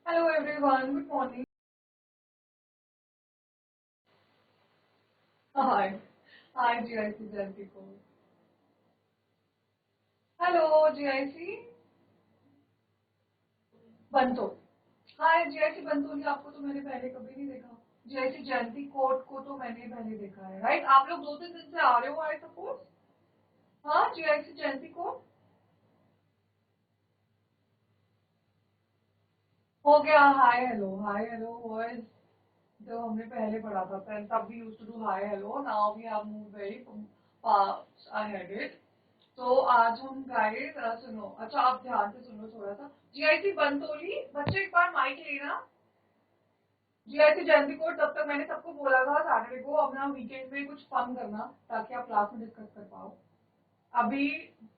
Hello everyone, good morning. Hi. Hi GIC Janti को. Hello GIC Banto. हाय GIC बंतोली आपको तो मैंने पहले कभी नहीं देखा. GIC जयंती कोट को तो मैंने पहले देखा है, राइट? आप लोग 2-3 दिन से आ रहे हो आई सपोज. हाँ GIC जयंती कोट हो गया. हाय हेलो वर्ड जो हमने पहले पढ़ा था. पहले तब भी used to do hi hello. Now we have move very fast ahead. तो आज हम गाइस सुनो. अच्छा आप ध्यान से सुनो थोड़ा सा. जीआईसी बंतोली बच्चे एक बार माइक लेना. जीआईसी जयंती को तब तक मैंने सबको बोला था सैटरडे को अपना वीकेंड में कुछ फन करना ताकि आप क्लास में डिस्कस कर पाओ. अभी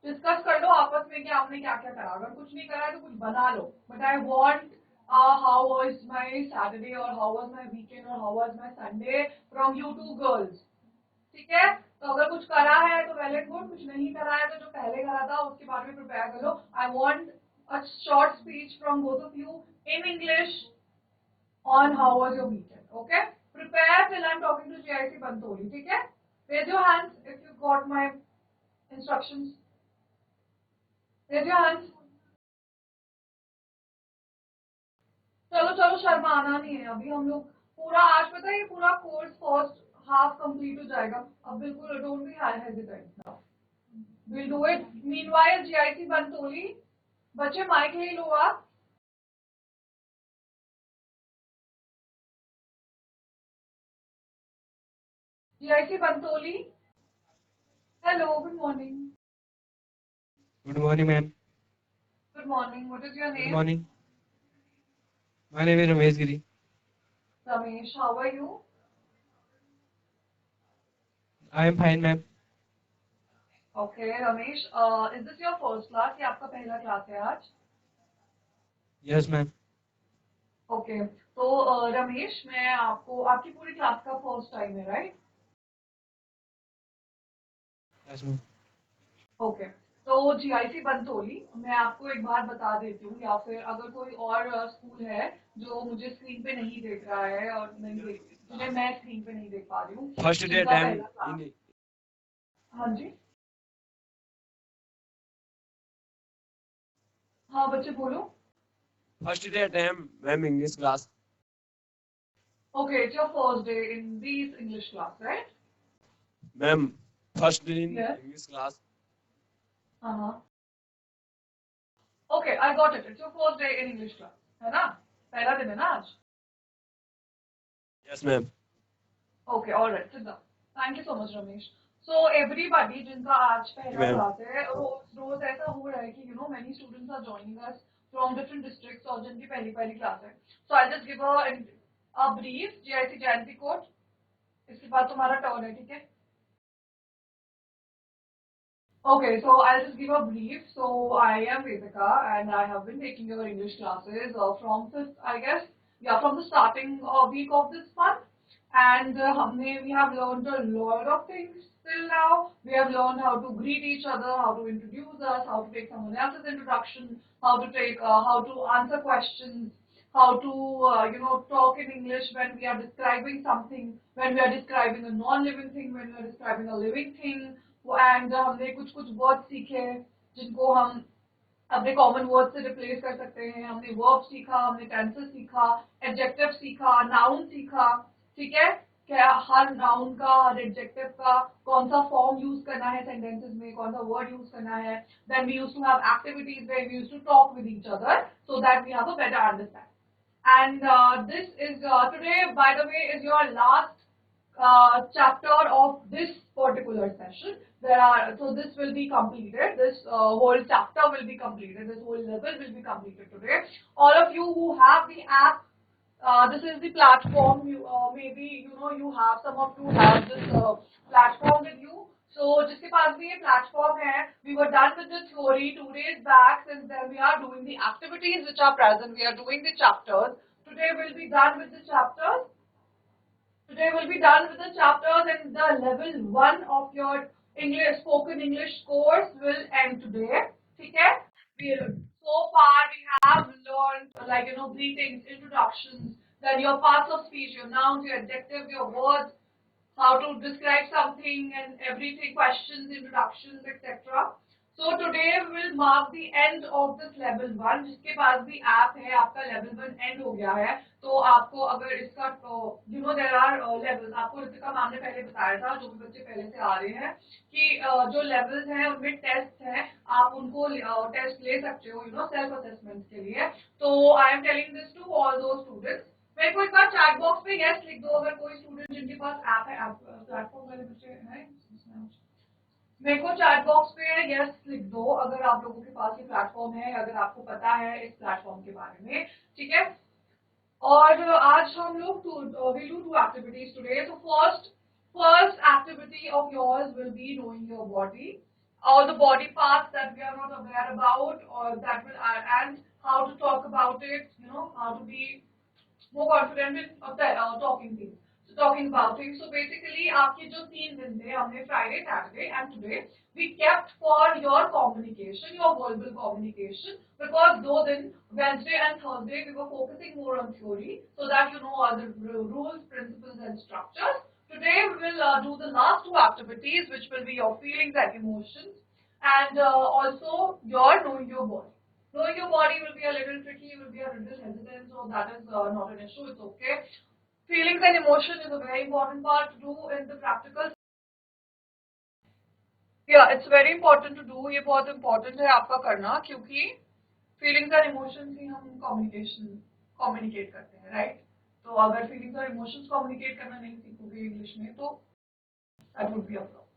डिस्कस कर लो आपस में कि आपने क्या क्या करा. अगर कुछ नहीं करा है तो कुछ बना लो. But I want how was my Saturday और हाउ वॉज माई वीकेंड और how was my Sunday from you two girls. ठीक है. तो अगर कुछ करा है तो वेल एंड गुड. कुछ नहीं करा है तो जो पहले करा था उसके बारे में प्रिपेयर कर लो. I want a short speech from both of you in English on how was your weekend. Okay. Prepare till I am talking to GIC Bantoli. ठीक है. Raise your hands if you got my instructions. Raise your hands. चलो चलो शर्माना नहीं है. अभी हम लोग पूरा आज पता है ये पूरा कोर्स फर्स्ट हाफ कंप्लीट हो जाएगा. अब बिल्कुल don't be hesitant. We'll do it. Meanwhile, GIC Bantoli, बच्चे माइक ले लो आप. GIC Bantoli. Hello, good morning. Good morning, ma'am. Good morning. What is your Good name? morning. My name is Ramesh Giri. Ramesh. How are you? I am fine, ma'am. Okay, Ramesh. Is this your first class या आपका पहला class है आज? Yes, ma'am. Okay. तो रमेश मैं आपको आपकी पूरी क्लास का फर्स्ट टाइम है, राइट? Yes, ma'am. ओके. तो जीआईसी बंतोली मैं आपको एक बात बता देती हूँ या फिर अगर कोई और स्कूल है जो मुझे स्क्रीन पे नहीं देख रहा है और नहीं देख जिन्हें मैं स्क्रीन पे नहीं देख पा रही हूँ First day जिनका attempt पहला क्लास. in हाँ जी. हाँ बच्चे बोलो. first day attempt, ma'am, English class. Okay, it's your first day in these English class, right? Ma'am, first day in Yes. English class. हाँ. Okay, I got it. It's your first day in English class, है ना? पहला दिन है ना आज? Yes, ma'am. Okay, all right. Sit down. Thank you so much, Ramesh. So everybody जिनका आज पहला Ma'am. क्लास है रोज ऐसा हो रहा है कि many students are joining us from different districts और जिनकी पहली पहली क्लास है. So I'll just give a brief GIC Jayanti code. इसके बाद तुम्हारा टर्न है. ठीक है. Okay, so I'll just give a brief. So I am Vedika and I have been taking your English classes from fifth, I guess, yeah, from the starting week of this month. And we have learned a lot of things till now. We have learned how to greet each other, how to introduce us, how to take someone else's introduction, how to answer questions, how to talk in English when we are describing something, when we are describing a non-living thing, when we are describing a living thing. And हमने कुछ कुछ word सीखे जिनको हम अपने common word से replace कर सकते हैं. हमने वर्ब सीखा, हमने टेंसेस सीखा, एडजेक्टिव सीखा, नाउन सीखा. ठीक है. क्या हर नाउन का हर एडजेक्टिव का कौन सा फॉर्म यूज करना है सेंटेंसेस में, कौन सा वर्ड यूज करना है. Then we used to have activities where we used to talk with each other so that we have a better understanding. And this is today, by the way, is your last chapter of this particular session. So this will be completed. This whole chapter will be completed. This whole level will be completed today. All of you who have the app, this is the platform. Maybe you have some of you have this platform with you. So जिसके पास भी ये platform है, we were done with the theory 2 days back. Since then we are doing the activities which are present. We are doing the chapters. Today we'll be done with the chapters. Today we'll be done with the chapters and the level 1 of your English spoken English course will end today. Okay? So far we have want like greetings, introductions, then your parts of speech, your nouns, your adjectives, your words, how to describe something and everything, questions, introductions, etc. So today we will mark the end of this level 1. जिसके पास भी app है आपका level 1 end हो गया है, तो आपको अगर इसका there are levels, आपको रितिका मैम ने पहले बताया था, जो भी बच्चे पहले से आ रहे हैं कि जो levels हैं उनमें टेस्ट हैं, आप उनको टेस्ट ले सकते हो सेल्फ असेसमेंट के लिए. तो I am telling this to all दो स्टूडेंट्स. मेरे को एक बार चैट बॉक्स में यस लिख दो अगर कोई स्टूडेंट जिनके पास ऐप है, ऐप प्लेटफॉर्म वाले बच्चे हैं. मेरे को चैट बॉक्स पे यस लिख दो अगर आप लोगों के पास ये प्लेटफॉर्म है, अगर आपको पता है इस प्लेटफॉर्म के बारे में. ठीक है. और आज हम लोग we do two activities today. So first activity of yours will be knowing your body, all the body parts that we are not aware about, or that will and how to talk about it. How to be more confident in talking things. So talking about things. So basically, आपके जो 3 दिन थे, हमने Friday, Saturday, and today we kept for your communication, your verbal communication, because though then Wednesday and Thursday we were focusing more on theory, so that you know all the rules, principles, and structures. Today we will do the last 2 activities, which will be your feelings and emotions, and also your knowing your body. Knowing your body will be a little tricky, will be a little hesitant, so that is not an issue, it's okay. Feelings and emotion is a very important part to do in the practical. Yeah, it's very important to do. ये बहुत important है आपका करना, क्योंकि feelings and emotions ही हम communicate करते हैं, right? तो अगर feelings और emotions communicate करना नहीं सीखोगे इंग्लिश में, तो that would be a problem.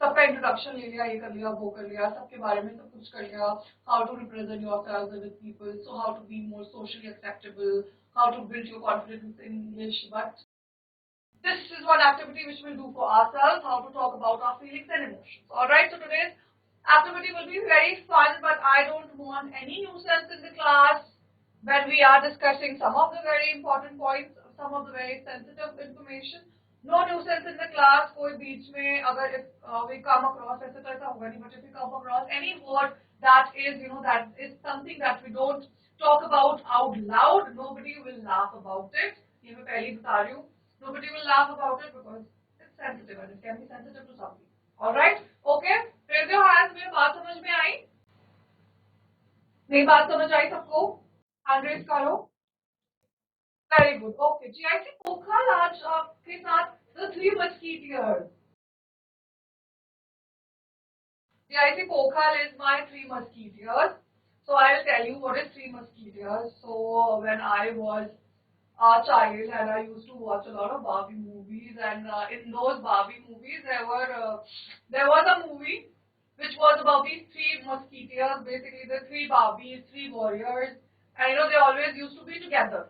सबका इंट्रोडक्शन ले लिया, ये कर लिया, वो कर लिया, सबके बारे में सब कुछ कर लिया, how to represent yourself with people, so how to be more socially acceptable, how to build your confidence in English. But this is one activity which we'll do for ourselves, how to talk about our feelings and emotions. Alright, so today's activity will be very fun, but I don't want any nuisance in the class when we are discussing some of the very important points, some of the very sensitive information. No nuisance in the class. कोई बीच में अगर if we come across, ऐसे तो ऐसा होगा नहीं, but if we come across any word that is that is something that we don't talk about out loud, nobody will laugh about it. ये मैं पहले ही बता रही हूँ. Nobody will laugh about it because it's sensitive and it can be sensitive to some people. All right? Okay? Raise your hands. मेरी बात समझ में आई? नहीं बात समझ आई सबको? Hand raise करो. Very good. Okay. GIC Pokhal आज आपके साथ the 3 musketeers. GIC Pokhal is my 3 musketeers. So I'll tell you what is 3 musketeers. So when I was a child and I used to watch a lot of Barbie movies, and in those Barbie movies there was a movie which was about these 3 musketeers, basically the 3 Barbies, 3 warriors, and they always used to be together.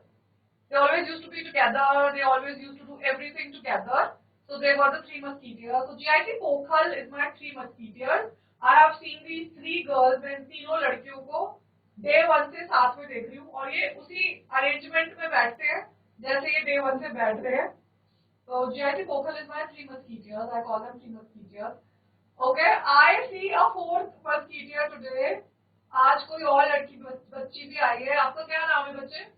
They always used to be together, they always used to do everything together. So they were the 3 musketeers. So GIC Pokhal is my 3 musketeers. I have seen these 3 girls, मैं इन तीनों लड़कियों को day 1 से साथ में देख रही हूँ, और ये उसी अरेंजमेंट में बैठते हैं जैसे ये डे 1 से बैठ रहे हैं. So GIC Pokhal is my 3 musketeers. I call them 3 musketeers. Okay, I see a 4th musketeer today. आज कोई और लड़की बच्ची भी आई है. आपका क्या नाम है बच्चे?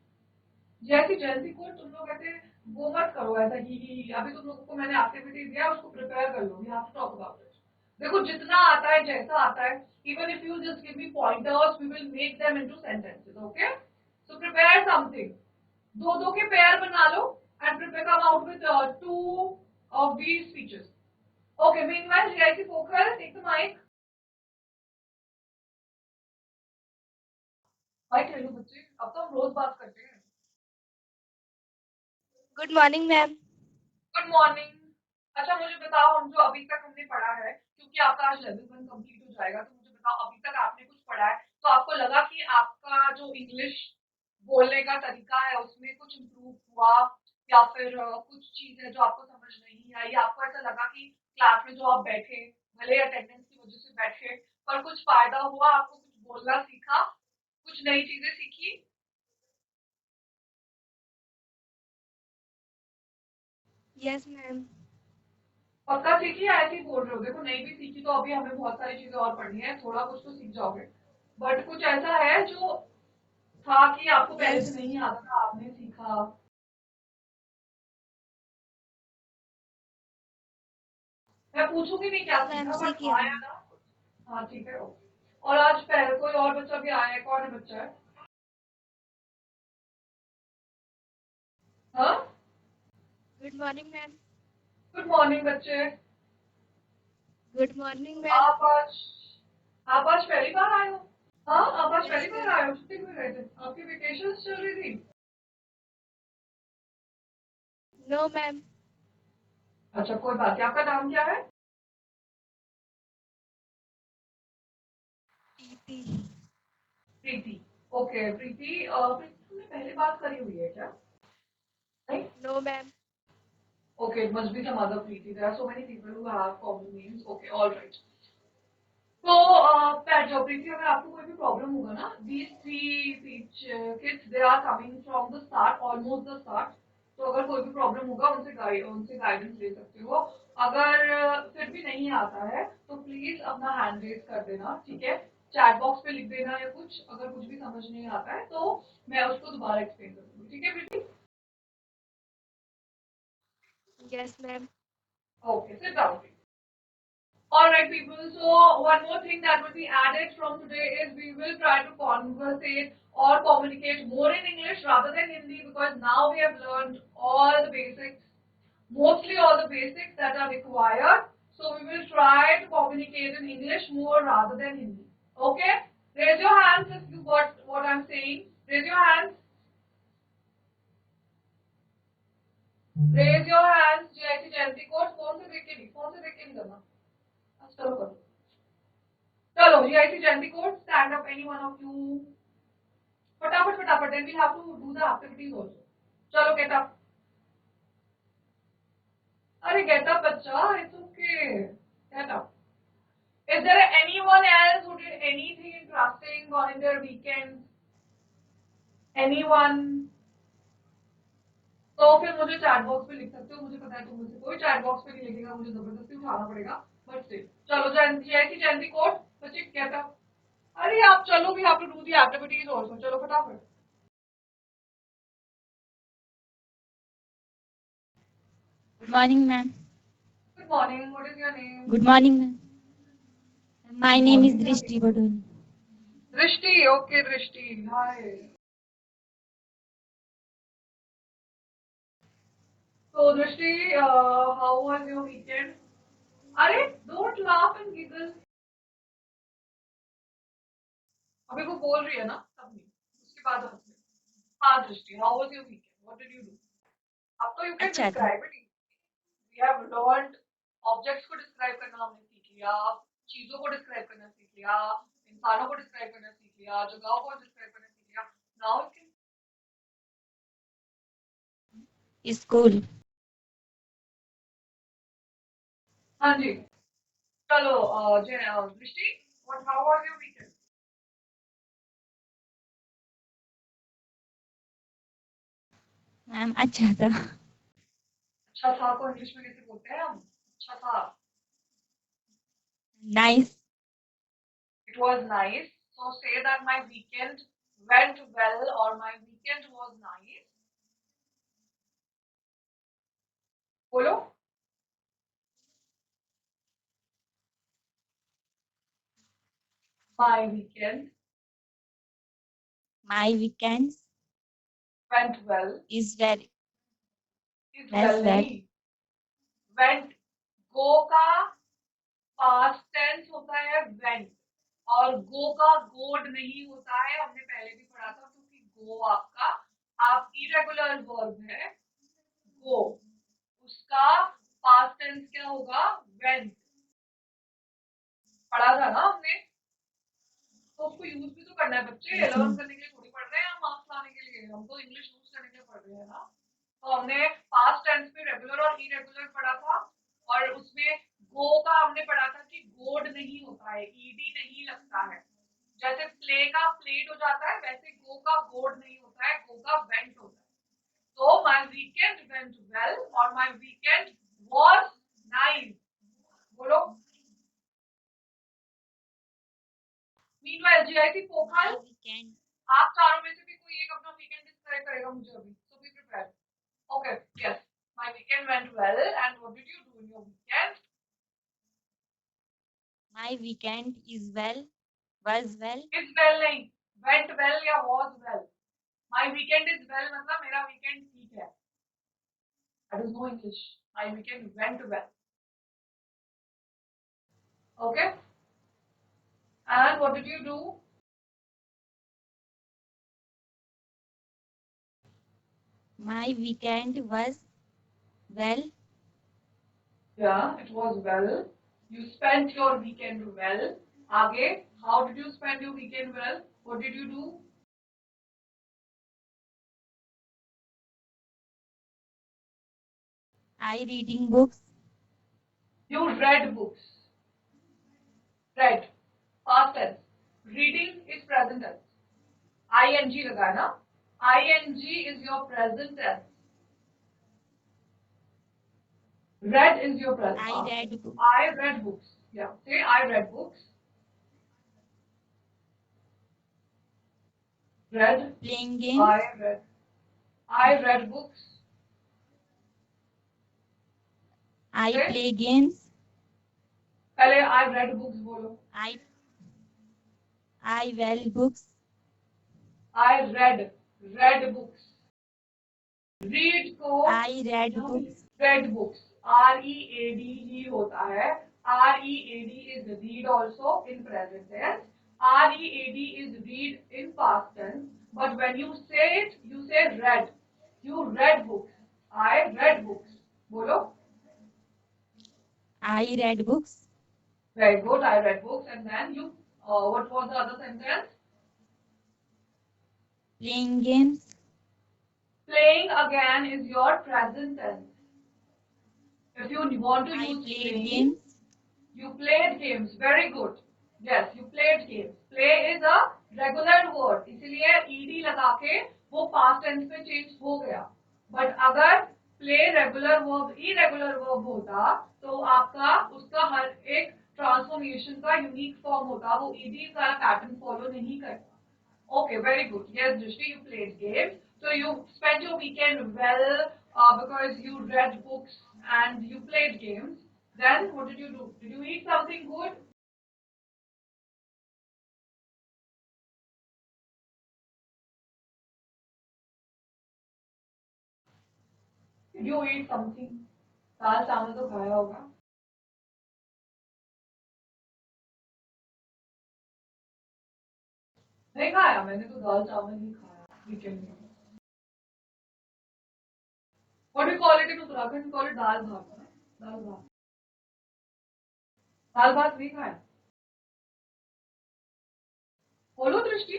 जैसी जैसी को तुम लोग ऐसे वो मत करो ऐसा ही अभी तुम लोगों को मैंने एक्टिविटी दिया, उसको प्रिपेयर कर लो. We have to talk about it. देखो जितना आता है जैसा आता है, even if you just give me pointers, we will make them into sentences. Okay, so prepare something. दो के पेयर बना लो and prepare come out with 2 of these speeches. Okay, meanwhile GIC Pokhar, take the mic. Mic ले लो बच्चे, अब तो हम रोज बात करते हैं. Good morning ma'am. Good morning. अच्छा मुझे बताओ, हम जो अभी तक हमने पढ़ा है, क्योंकि आपका आज लेवल 1 कंप्लीट हो जाएगा, तो मुझे बताओ अभी तक आपने कुछ पढ़ा है तो आपको लगा कि आपका जो इंग्लिश बोलने का तरीका है उसमें कुछ इम्प्रूव हुआ, या फिर कुछ चीजें जो आपको समझ नहीं आई, या आपको ऐसा लगा कि क्लास में जो आप बैठे, भले अटेंडेंस की वजह से बैठे, पर कुछ फायदा हुआ, आपको कुछ बोलना सीखा, कुछ नई चीजें सीखी? Yes ma'am. पक्का सीखी या ऐसे ही बोल रहे हो? देखो नहीं भी सीखी तो अभी हमें बहुत सारी चीजें और पढ़नी है, थोड़ा कुछ तो सीख जाओगे, बट कुछ ऐसा है जो था कि आपको पहले Yes. से नहीं आता था, आपने सीखा? मैं पूछूंगी नहीं क्या Yes, ma'am. सीखा, बट सीखिए हाँ या मैम. ना? हाँ ठीक है, ओके। और आज पहले कोई और बच्चा भी आया है? कौन है बच्चा है? हाँ, Good morning, ma'am. Good morning बच्चे। Good morning, ma'am. आप आज आप आज पहली बार आए हो? हाँ, आप आज Yes, पहली बार ma'am. आए हो? छुट्टी में गए थे? आपकी वेकेशन चल रही थी? No, ma'am. अच्छा, कोई बात नहीं। आपका नाम क्या है? Preeti. प्रीति। ओके प्रीति, प्रीति तुमने पहले बात करी हुई है क्या? नहीं? No, ma'am. Okay, it must be some other Preeti. There are so many people who have common names. Okay, all right. तो बैठ जाओ प्रीति, अगर आपको कोई भी प्रॉब्लम होगा ना, these three kids they are coming from the start, almost the start. तो अगर कोई भी प्रॉब्लम होगा उनसे गाइडेंस ले सकते हो। अगर फिर भी नहीं आता है तो प्लीज अपना हैंड रेज कर देना, ठीक है? चैट बॉक्स पे लिख देना या कुछ, अगर कुछ भी समझ नहीं आता है तो मैं उसको दोबारा एक्सप्लेन कर दूंगी, ठीक है प्रीति? Yes, ma'am. Okay, sit down. Alright people, so one more thing that will be added from today is we will try to conversate or communicate more in English rather than Hindi, because now we have learned all the basics, mostly all the basics that are required. So we will try to communicate in English more rather than Hindi. Okay? Raise your hands if you got what I'm saying. Raise your hands. Raise your hands. GIC Jayantee course phone से देख के नहीं करना। चलो करो। चलो GIC Jayantee course, stand up any one of you. फटाफट फटाफट, then we'll have to do the activities also. चलो get up. अरे get up बच्चा, it's okay. Get up. Is there anyone else who did anything interesting or in their weekend? Anyone? तो फिर मुझे chat box पे लिख सकते हो, मुझे पता है तुम मुझसे कोई चैट बॉक्स पे नहीं लिखेगा, मुझे जबरदस्ती उठाना पड़ेगा, बट स्टिल चलो जयंती जयंती कोड बच्चे गेट अप। अरे आप चलो, we have to do the activities also, चलो फटाफट। Good morning, ma'am. Good morning, what is your name? Good morning, ma'am. My good name is morning Drishti Badul. Drishti, okay Drishti, hi. तो Drishti, how was your weekend? अरे don't laugh and giggle. अभी वो बोल रही है ना, तब नहीं, उसके बाद हम हंसने। हाँ Drishti, how was your weekend, what did you do? अब तो यू कैन अच्छा था. Describe it. We have learned objects को डिस्क्राइब करना, हमने सीख लिया, चीजों को डिस्क्राइब करना सीख लिया, इंसानों को डिस्क्राइब करना सीख लिया, जगहों को डिस्क्राइब करना सीख लिया। Now you can. School. हाँ जी, चलो दृष्टि, what how was your weekend? Ma'am, अच्छा था. अच्छा था को इंग्लिश में कैसे बोलते हैं हम? अच्छा था। Nice. It was nice. So say that my weekend went well or my weekend was nice. बोलो। My weekend My weekends went well. is very Is less well bad. नहीं, went, go का past tense होता है went, और go का गोड नहीं होता है, हमने पहले भी पढ़ा था, क्योंकि go आपका आप irregular verb है go, उसका past tense क्या होगा? went। पढ़ा था ना हमने, तो उसको यूज भी तो करना है बच्चे, Yes, लर्न ma'am. करने के लिए थोड़ी पढ़ रहे हैं हम, मार्क्स लाने के लिए, हम तो इंग्लिश यूज करने के लिए पढ़ रहे हैं ना। तो हमने पास्ट टेंस में रेगुलर और इरेगुलर पढ़ा था, और उसमें गो का हमने पढ़ा था कि गोड नहीं होता है, ईडी नहीं लगता है। जैसे प्ले का प्लेड हो जाता है, वैसे गो का गोड नहीं होता है, गो का वेंट होता है। तो माय वीकेंड वेंट वेल और माय वीकेंड वाज नाइस। बोलो। Meanwhile GIC My पोखल, weekend. आप चारों में से भी My weekend is well. Was well. Is well नहीं, went well या was well. My weekend is well मतलब मेरा weekend ठीक है. That is no English. My weekend went well. Okay. And what did you do? My weekend was well. Yeah, it was well. You spent your weekend well. आगे, how did you spend your weekend well? What did you do? I reading books. You read books. Read. Past tense. Reading is present tense. ing लगा है ना? ing is your present tense. Read is your present. I read books. I read books. Yeah. Say I read books. Read. Playing games. I read books. I Say. play games. पहले I read books बोलो. I well books. I read books. Read को I read books. read books. R-E-A-D ही होता है. R-E-A-D is read also in present tense. R-E-A-D is read in past tense. But when you say it, you say read. You read books. I read books. बोलो. I read books. Very good. I read books. And then you, what was the other sentence? Playing games. Playing again is your present tense. If you want to I use played playing, games. you played games. Very good. Yes, you played games. Play is a regular word. इसलिए ed लगा के वो past tense में change हो गया. But अगर play regular verb, irregular verb होता तो आपका उसका हर एक transformation का unique form होता. वो ed का pattern follow नहीं करता. Okay, very good. Yes, Drishti, you played games. So you spent your weekend well because you read books and you played games. Then what did you do? Did you eat something good? Did you eat something? दाल चावल तो खाया होगा. नहीं खाया, मैंने तो दाल चावल ही खाया weekend में. What do you call it in Uttarakhand? We call it दाल भात. दाल भात. दाल भात नहीं खाया. बोलो दृष्टि.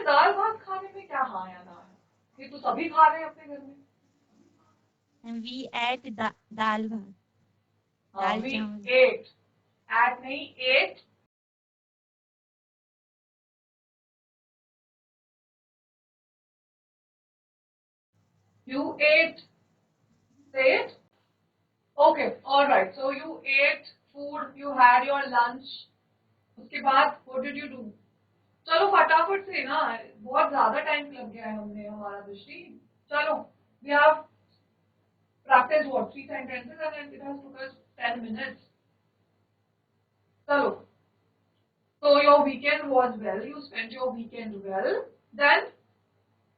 दाल भात खाने में क्या हाँ या ना है? ये तो सभी खा रहे हैं अपने घर में. And we ate dal bhat. Dal We chawal. ate. At नहीं ate. You ate. Say it. Okay. All right. So you ate food. You had your lunch. उसके बाद what did you do? चलो फटाफट से ना, बहुत ज़्यादा टाइम लग गया है हमने हमारा दृष्टि. चलो. We have practiced what 3 sentences and it has took us 10 minutes. चलो. So your weekend was well. You spent your weekend well. Then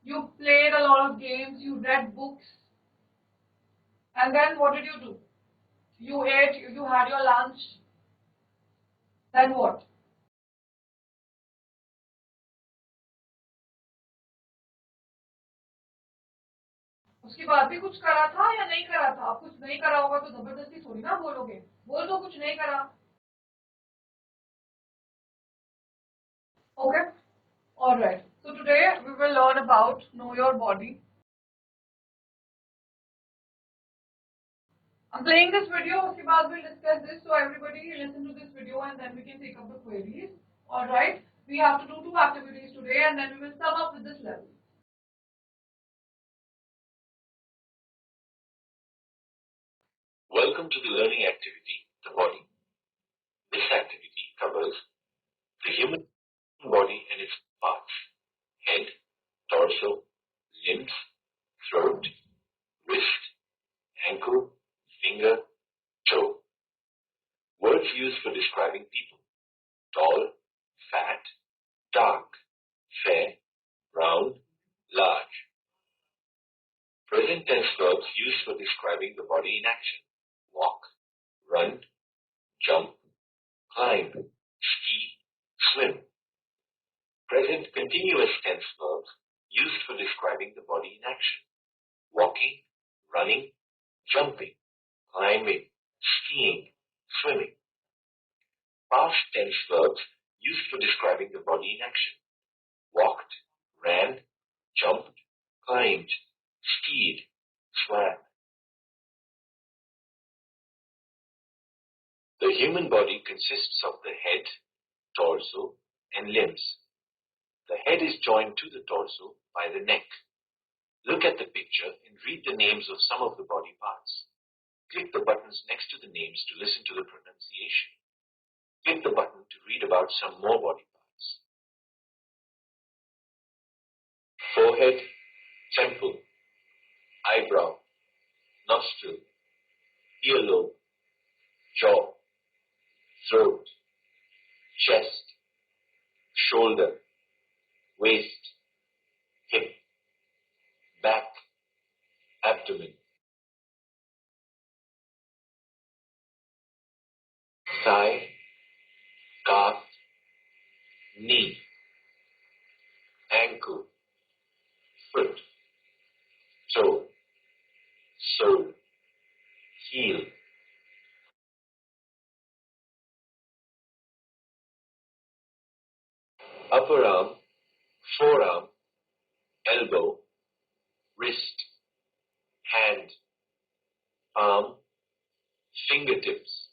you played a lot of games. You read books. And then what did you do? You ate. You had your lunch. Then what? उसके बाद भी कुछ करा था या नहीं करा था? आप कुछ नहीं करा होगा तो जबरदस्ती थोड़ी ना बोलोगे. बोल दो कुछ नहीं करा. Okay. All right. So today we will learn about know your body. I'm playing this video. उसके बाद we'll discuss this. So everybody listen to this video and then we can take up the queries. All right. We have to do 2 activities today and then we will sum up with this level. Welcome to the learning activity, the body. This activity covers the human body and its parts: head, torso, limbs, throat, wrist, ankle, finger, toe. Words used for describing people: tall, fat, dark, fair, brown, large. Present tense verbs used for describing the body in action: walk, run, jump, climb, ski, swim. Present continuous tense verbs used for describing the body in action: walking, running, jumping, climbing, skiing, swimming. Past tense verbs used for describing the body in action: walked, ran, jumped, climbed, skied, swam. The human body consists of the head, torso, and limbs. The head is joined to the torso by the neck. Look at the picture and read the names of some of the body parts. Click the buttons next to the names to listen to the pronunciation. Click the button to read about some more body parts. Forehead, temple, eyebrow, nostril, earlobe, jaw, throat, chest, shoulder, waist, hip, back, abdomen, thigh, calf, knee, ankle, foot, toe, sole, heel. Upper arm, forearm, elbow, wrist, hand, palm, fingertips.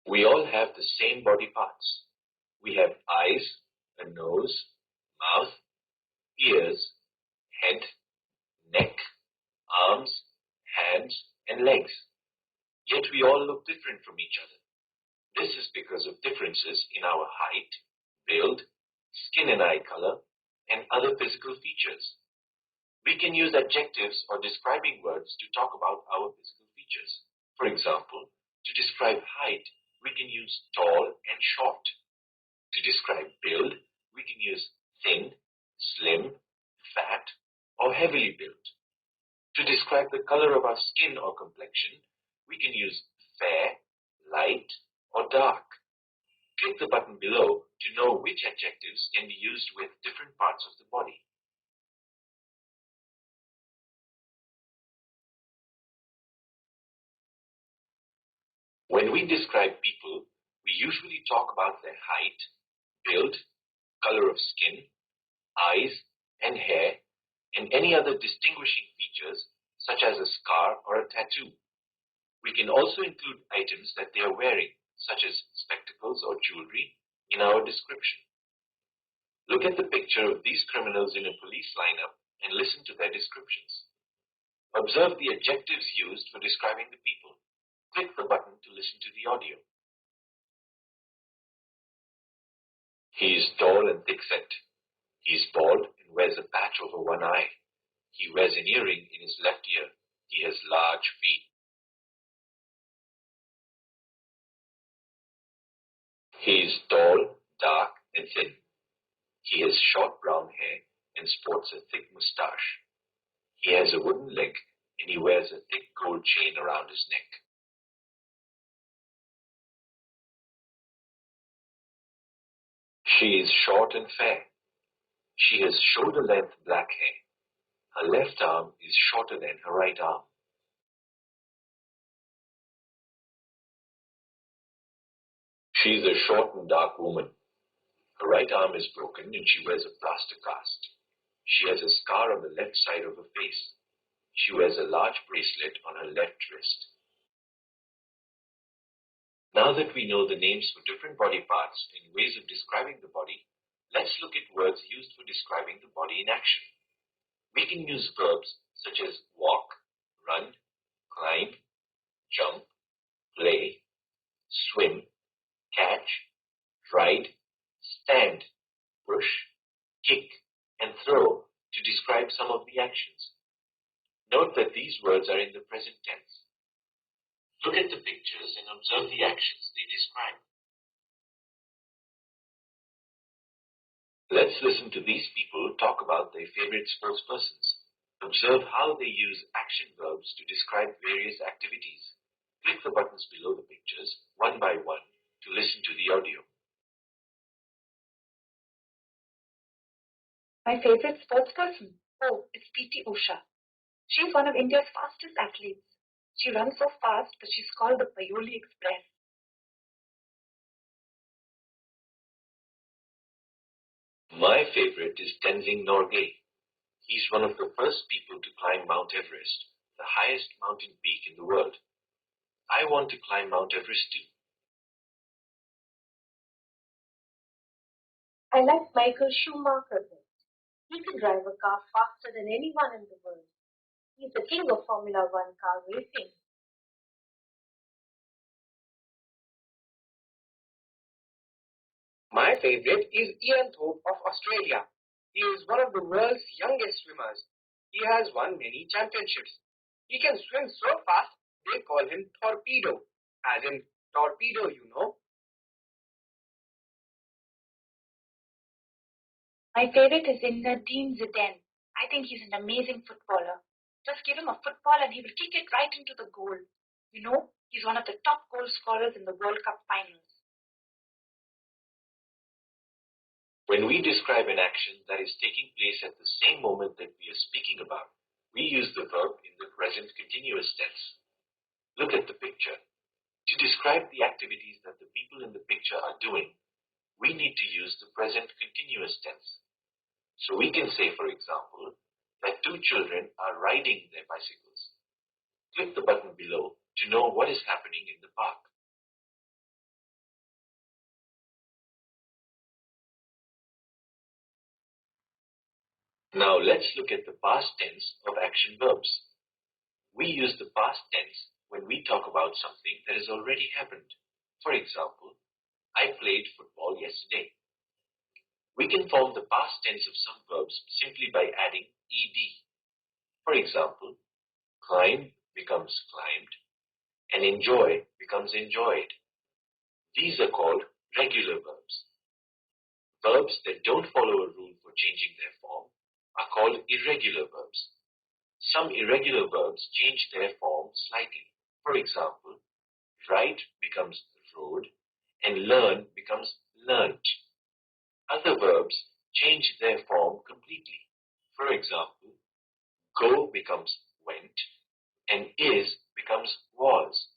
We all have the same body parts. We have eyes, a nose, mouth, ears, head, neck, arms, hands, and legs. Yet we all look different from each other. This is because of differences in our height, build, skin and eye color, and other physical features. We can use adjectives or describing words to talk about our physical features. For example, to describe height, we can use tall and short. To describe build, we can use thin, slim, fat, or heavily built. To describe the color of our skin or complexion, we can use fair, light, or dark. Click the button below to know which adjectives can be used with different parts of the body. When we describe people, we usually talk about their height, build, color of skin, eyes and hair, and any other distinguishing features such as a scar or a tattoo. We can also include items that they are wearing, such as spectacles or jewelry, in our description. Look at the picture of these criminals in a police lineup and listen to their descriptions. Observe the adjectives used for describing the people. Click the button to listen to the audio. He is tall and thick-set. He is bald and wears a patch over one eye. He wears an earring in his left ear. He has large feet. He is tall, dark, and thin. He has short brown hair and sports a thick mustache. He has a wooden leg and he wears a thick gold chain around his neck. She is short and fair. She has shoulder-length black hair. Her left arm is shorter than her right arm. She is a short and dark woman. Her right arm is broken and she wears a plaster cast. She has a scar on the left side of her face. She wears a large bracelet on her left wrist. Now that we know the names for different body parts and ways of describing the body, let's look at words used for describing the body in action. We can use verbs such as walk, run, climb, jump, play, swim, catch, ride, stand, push, kick, and throw to describe describe some of the actions. Note that these words are in the present tense. Look at the pictures and observe the actions they describe. Let's listen to these people talk about their favorite sportspersons. Observe how they use action verbs to describe various activities. Click the buttons below the pictures, one by one, to listen to the audio. My favorite sportsperson? Oh, it's P.T. Usha. She's one of India's fastest athletes. She runs so fast that she's called the Payoli Express. My favorite is Tenzing Norgay. He's one of the first people to climb Mount Everest, the highest mountain peak in the world. I want to climb Mount Everest too. I like Michael Schumacher best. He can drive a car faster than anyone in the world. He's the king of Formula One car racing. My favorite is Ian Thorpe of Australia. He is one of the world's youngest swimmers. He has won many championships. He can swim so fast, they call him Torpedo, as in torpedo, you know. My favorite is Zinedine Zidane. I think he's an amazing footballer. Just give him a football and he will kick it right into the goal. You know, he's one of the top goal scorers in the World Cup finals. When we describe an action that is taking place at the same moment that we are speaking about, we use the verb in the present continuous tense. Look at the picture. To describe the activities that the people in the picture are doing, we need to use the present continuous tense. So we can say, for example, that two children are riding their bicycles. Click the button below to know what is happening in the park. Now let's look at the past tense of action verbs. We use the past tense when we talk about something that has already happened. For example, I played football yesterday. We can form the past tense of some verbs simply by adding ed. For example, climb becomes climbed and enjoy becomes enjoyed. These are called regular verbs. Verbs that don't follow a rule for changing their form are called irregular verbs. Some irregular verbs change their form slightly. For example, ride becomes rode and learn becomes learnt. Other verbs change their form completely. For example, go becomes went and is becomes was.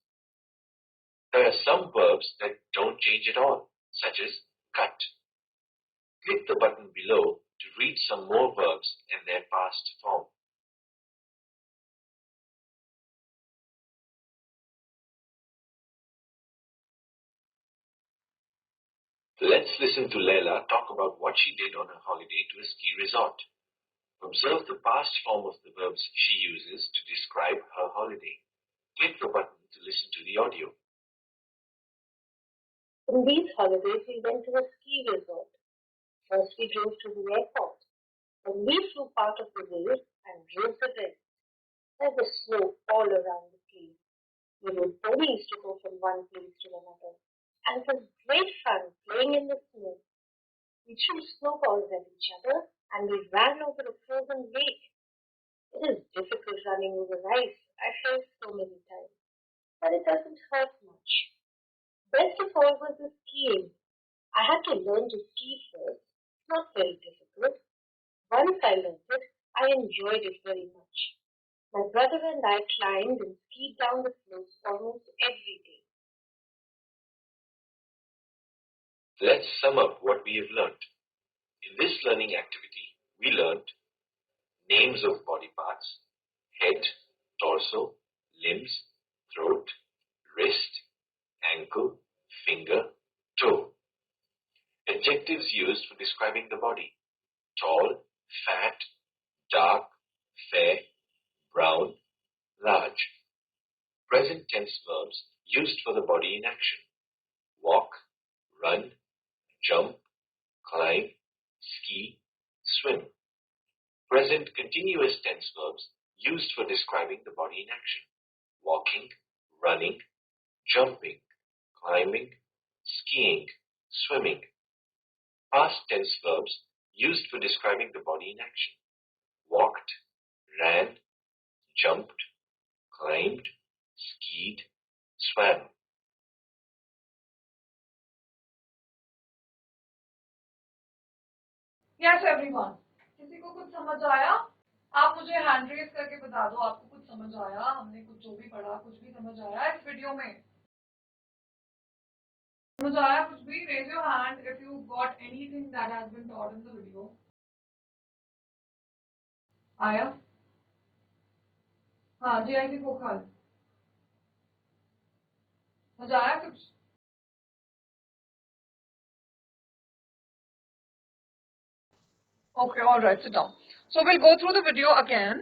There are some verbs that don't change at all, such as cut. Click the button below to read some more verbs and their past form. Let's listen to Leila talk about what she did on her holiday to a ski resort. Observe the past form of the verbs she uses to describe her holiday. Click the button to listen to the audio. In these holidays, we went to a ski resort. First, we drove to the airport. Then we flew part of the way and drove the rest. There was snow all around the place. We rode ponies to go from one place to another. And it was great fun playing in the snow. We threw snowballs at each other and we ran over a frozen lake. It is difficult running over ice. I fell so many times. But it doesn't hurt much. Best of all was the skiing. I had to learn to ski first. Not very difficult. Once I learned it, I enjoyed it very much. My brother and I climbed and skied down the slopes almost every day. Let's sum up what we have learned. In this learning activity, we learned names of body parts, head, torso, limbs, throat, wrist, ankle, finger, toe. Adjectives used for describing the body: tall, fat, dark, fair, brown, large. Present tense verbs used for the body in action: walk, run, jump, climb, ski, swim. present continuous tense verbs used for describing the body in action: walking, running, jumping, climbing, skiing, swimming. Past tense verbs used for describing the body in action: walked, ran, jumped, climbed, skied, swam. Yes, everyone. किसी को कुछ समझ आया? आप मुझे hand raise करके बता दो आपको कुछ समझ आया, हमने कुछ जो भी पढ़ा कुछ भी समझ आया इस वीडियो में? समझ आया कुछ भी? Raise your hand if you got anything that has been taught in the video. आया? हाँ, GIC खोखल समझ आया कुछ? Okay, all right, sit down. So we'll go through the video again,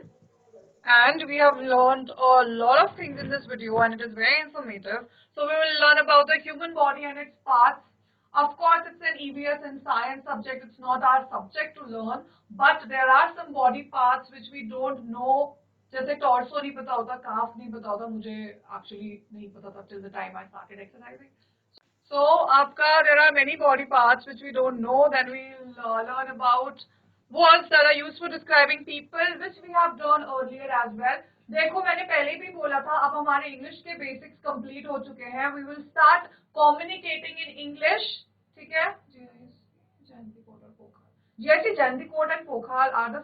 and we have learned a lot of things in this video, and it is very informative. So we will learn about the human body and its parts. Of course, it's an EVS and science subject. It's not our subject to learn, but there are some body parts which we don't know. जैसे torso नहीं पता होता, calf नहीं पता होता, मुझे actually नहीं पता था till the time I started exercising. So, there are many body parts which we don't know. Then we'll learn about words that are used for describing people, which we have done earlier as well. देखो मैंने पहले भी बोला था, अब हमारे English के basics complete हो चुके हैं. We will start communicating in English. ठीक है? GIC Jayantikote and Pokhal are the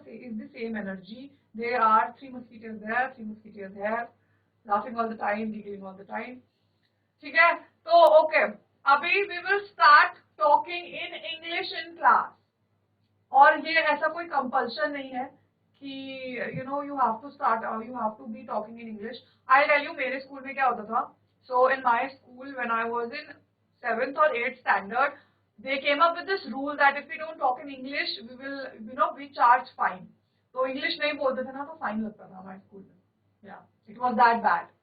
same energy. They are 3 musketeers there, 3 musketeers here, laughing all the time, giggling all the time. ठीक है? तो okay. अभी we will start talking in English in class. और ये ऐसा कोई compulsion नहीं है कि you have to start you have to be talking in English. I'll tell you मेरे स्कूल में क्या होता था. So in my school when I was in 7th or 8th standard, they came up with this rule that if we don't talk in English, we will we charge fine. तो English नहीं बोलते थे ना तो fine लगता था हमारे school में. Yeah, it was that bad.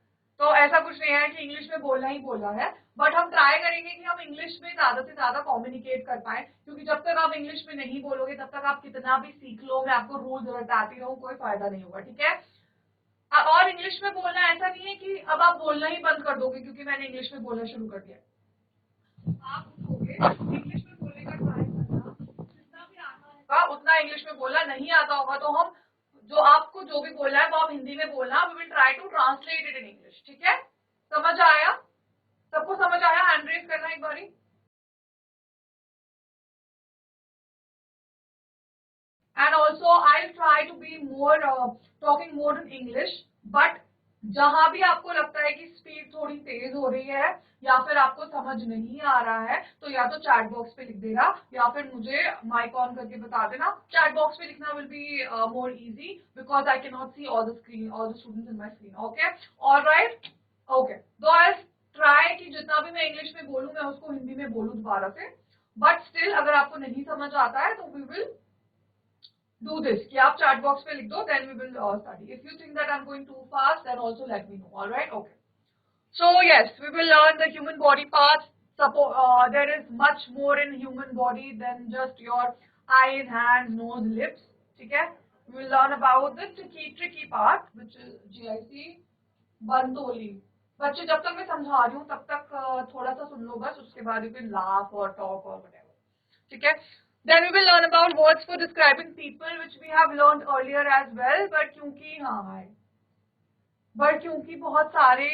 तो ऐसा कुछ नहीं है कि इंग्लिश में बोलना ही बोलना है, बट हम ट्राई करेंगे कि हम इंग्लिश में ज्यादा से ज्यादा कम्युनिकेट कर पाए, क्योंकि जब तक आप इंग्लिश में नहीं बोलोगे तब तक आप कितना भी सीख लो, मैं आपको रूल्स बताती रहूं, कोई फायदा नहीं होगा. ठीक है? और इंग्लिश में बोलना ऐसा नहीं है कि अब आप बोलना ही बंद कर दोगे क्योंकि मैंने इंग्लिश में बोलना शुरू कर दिया. आप उठोगे, इंग्लिश में बोलने का ट्राई करना, जितना भी आता होगा उतना इंग्लिश में बोलना, नहीं आता होगा तो हम जो आपको जो भी बोलना है वो आप हिंदी में बोलना. We will try to translate it in English. ठीक है? समझ आया? सबको समझ आया? हैंड रेज करना एक बारी. And also I try to be more talking more in English, but जहां भी आपको लगता है कि स्पीड थोड़ी तेज हो रही है या फिर आपको समझ नहीं आ रहा है तो या तो चैट बॉक्स पे लिख देना या फिर मुझे माइक ऑन करके बता देना. चैट बॉक्स पे लिखना will be more easy because I can not see all the students in my screen. Okay, alright. Okay, तो आई ट्राई कि जितना भी मैं इंग्लिश में बोलूं मैं उसको हिंदी में बोलूं दोबारा से, बट स्टिल अगर आपको नहीं समझ आता है तो वी विल do this कि आप chat box पे लिख दो, then we will study. If you think that I'm going too fast, then also let me know. All right? Okay. So yes, we will learn the human body parts. There is much more in human body than just your eyes, hands, nose, lips. ठीक है? We will learn about the tricky part, which is GIC बंदोली. बच्चे जब तक मैं समझा रही हूँ तब तक थोड़ा सा सुन लो बस, उसके बाद you can laugh or talk or whatever. ठीक है? Then we will learn about words for describing people, which we have learned earlier as well. But क्योंकि बहुत सारे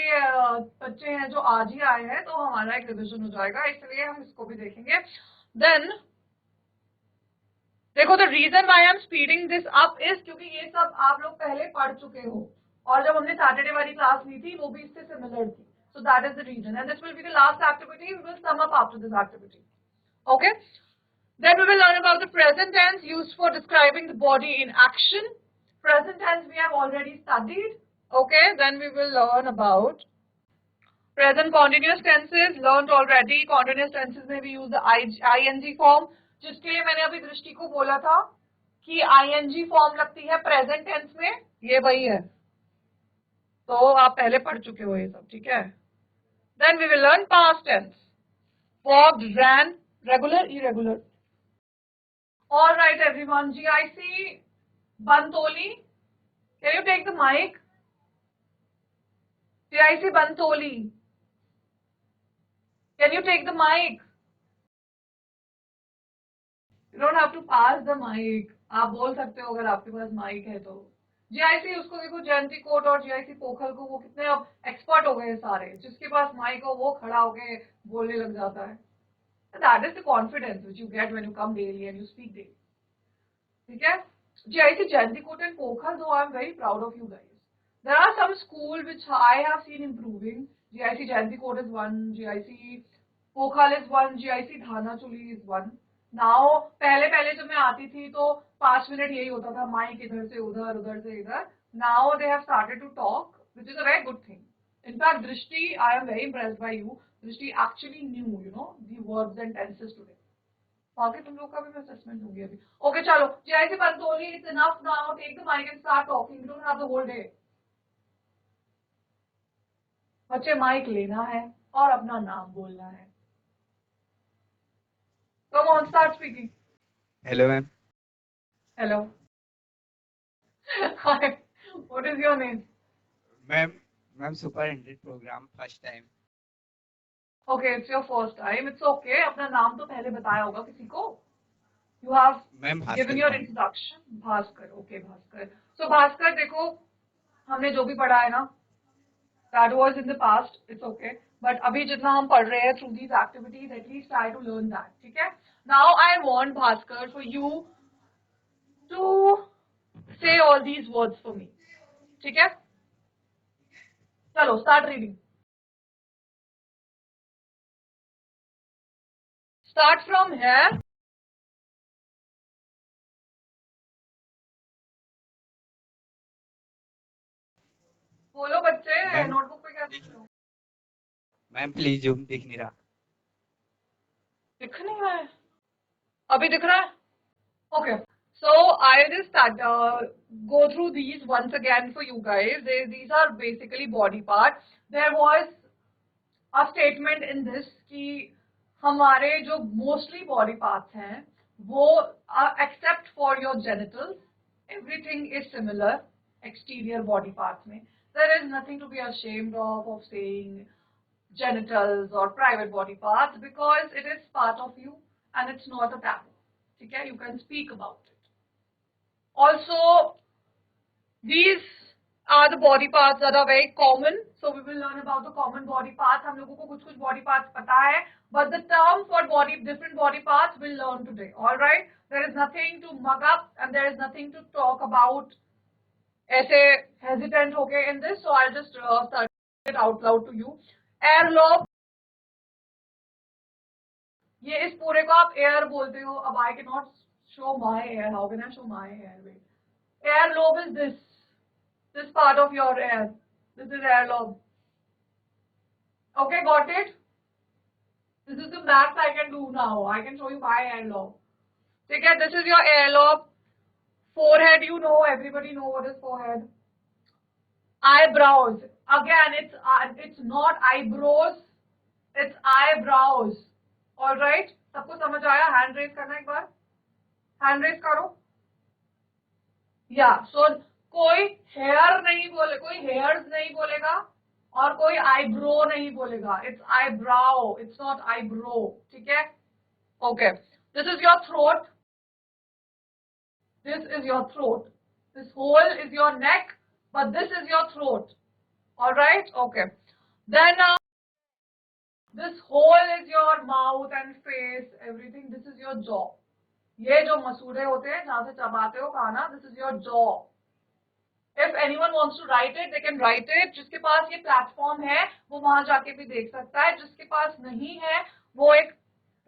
बच्चे हैं जो आज ही आए हैं तो हमारा एक रिविजन हो जाएगा, इसलिए हम इसको भी देखेंगे. Then देखो the reason why I am speeding this up is क्योंकि ये सब आप लोग पहले पढ़ चुके हो और जब हमने सैटरडे वाली क्लास ली थी वो भी इससे सिमिलर थी. So that is the reason, and this will be the last activity. We will sum up after this activity. Okay. Then we will learn about the present tense used for describing the body in action. Present tense we have already studied. Okay, then we will learn about present continuous tenses, learned already. Continuous tenses में we use the ing form, जिसके लिए मैंने अभी दृष्टि को बोला था कि ing form लगती है present tense में, ये वही है. तो आप पहले पढ़ चुके हो ये सब. ठीक है? Then we will learn past tense. Walked, ran, regular, irregular. All right, everyone. GIC Bantoli, can you take the mic? JIC Bantoli, can you take the mic? You don't have to pass the mic. आप बोल सकते हो अगर आपके पास mic है तो. GIC उसको देखो, जयंती कोट और जीआईसी पोखल को, वो कितने अब एक्सपर्ट हो गए हैं सारे. जिसके पास माइक हो वो खड़ा होके बोलने लग जाता है. That is the confidence which you get when you come daily and you speak daily. ठीक है. GIC Jayantikote and Pokhal, though I am very proud of you guys. There are some schools which I have seen improving. GIC Jayantikote is one, GIC Pokhal is one, GIC Dhanachuli is one. Now, पहले जब मैं आती थी तो 5 minute यही होता था, mic इधर से उधर, उधर से इधर. Now they have started to talk, which is a very good thing. In fact, Drishti, I am very impressed by you. Drishti actually knew, the verbs and tenses today. बाकी तुम लोग का भी मैं असेसमेंट दूंगी अभी. ओके चलो, GIC Bantoli, it's enough now. Take the mic and start talking. You don't have the whole day. बच्चे माइक लेना है और अपना नाम बोलना है. Come on, start speaking. Hello, ma'am. Hello. Hi, what is your name? Ma'am, superintendent program first time. Okay, it's your first time. It's okay. अपना नाम तो पहले बताया होगा किसी को. You have Ma'am, given Bhaskar, your ma'am. introduction. Bhaskar. Okay Bhaskar. सो भास्कर, देखो हमने जो भी पढ़ा है ना, that was in the past. It's okay. But अभी जितना हम पढ़ रहे हैं through these activities, at least try to learn that. ठीक है. Now I want Bhaskar for you to say all these words for me. ठीक है. चलो start reading. Start from here. बोलो बच्चे, Ma'am. नोटबुक पे क्या लिख रहे हो? Ma'am, please zoom दिख नहीं रहा. दिख नहीं रहा है. अभी दिख रहा है? Okay. So I'll just go through these once again for you guys. These are basically body parts. There was a statement in this कि हमारे जो mostly body parts हैं, वो except for your genitals, everything is similar. Exterior body parts में there is nothing to be ashamed of saying genitals or private body parts, because it is part of you and it's not a taboo. Okay, you can speak about it. Also, these are the body parts that are very common. So we will learn about the common body parts. हम लोगों को कुछ body parts पता है, but the term for different body parts we'll learn today. All right? There is nothing to mug up and there is nothing to talk about ऐसे hesitant होके in this. So I'll just start it out loud to you. Air lobe. ये इस पूरे को आप air बोलते हो. अब I cannot show my hair. How can I show my hair? Wait. Air lobe is this part of your air. This is air lobe. Okay, got it? This is the max I can do now. I can show you my air lobe. Okay, this is your air lobe. Forehead, you know, everybody know what is forehead. Eyebrows. Again, it's not eyebrows. It's eyebrows. All right? सबको समझ आया? Hand raise करना एक बार. Hand raise करो. Yeah. So कोई hair नहीं बोले, कोई hairs नहीं बोलेगा और कोई eyebrow नहीं बोलेगा. It's eyebrow. It's not eyebrow. ठीक है? Okay. This is your throat. This is your throat. This hole is your neck, but this is your throat. All right? Okay. Then this hole is your mouth and face, everything. This is your jaw. ये जो मसूड़े होते हैं जहाँ से चबाते हो खाना, this is your jaw. If anyone wants to write it, they can write it. जिसके पास ये प्लेटफॉर्म है वो वहां जाके भी देख सकता है. जिसके पास नहीं है वो एक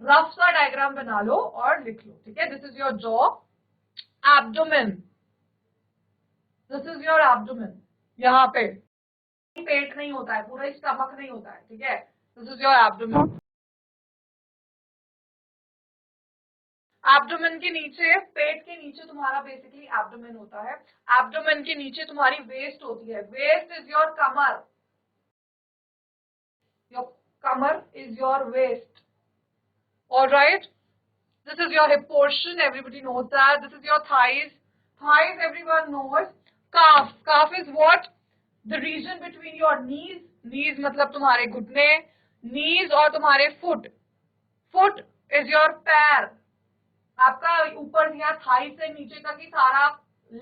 रफ सा डायग्राम बना लो और लिख लो. ठीक है? This is your jaw. Abdomen. This is your abdomen. यहाँ पे पेट नहीं होता है, पूरा स्टमक नहीं होता है. ठीक है? This is your abdomen. Abdomen के नीचे, पेट के नीचे तुम्हारा basically abdomen होता है. Abdomen के नीचे तुम्हारी waist होती है. Waist is your Qamar. Your Qamar is your waist. All right? This is your hip portion. Everybody knows that. This is your thighs. Thighs everyone knows. Calf is what? The region between your knees मतलब तुम्हारे घुटने, knees और तुम्हारे foot is your पैर. आपका ऊपर यहाँ Thai से नीचे तक ही सारा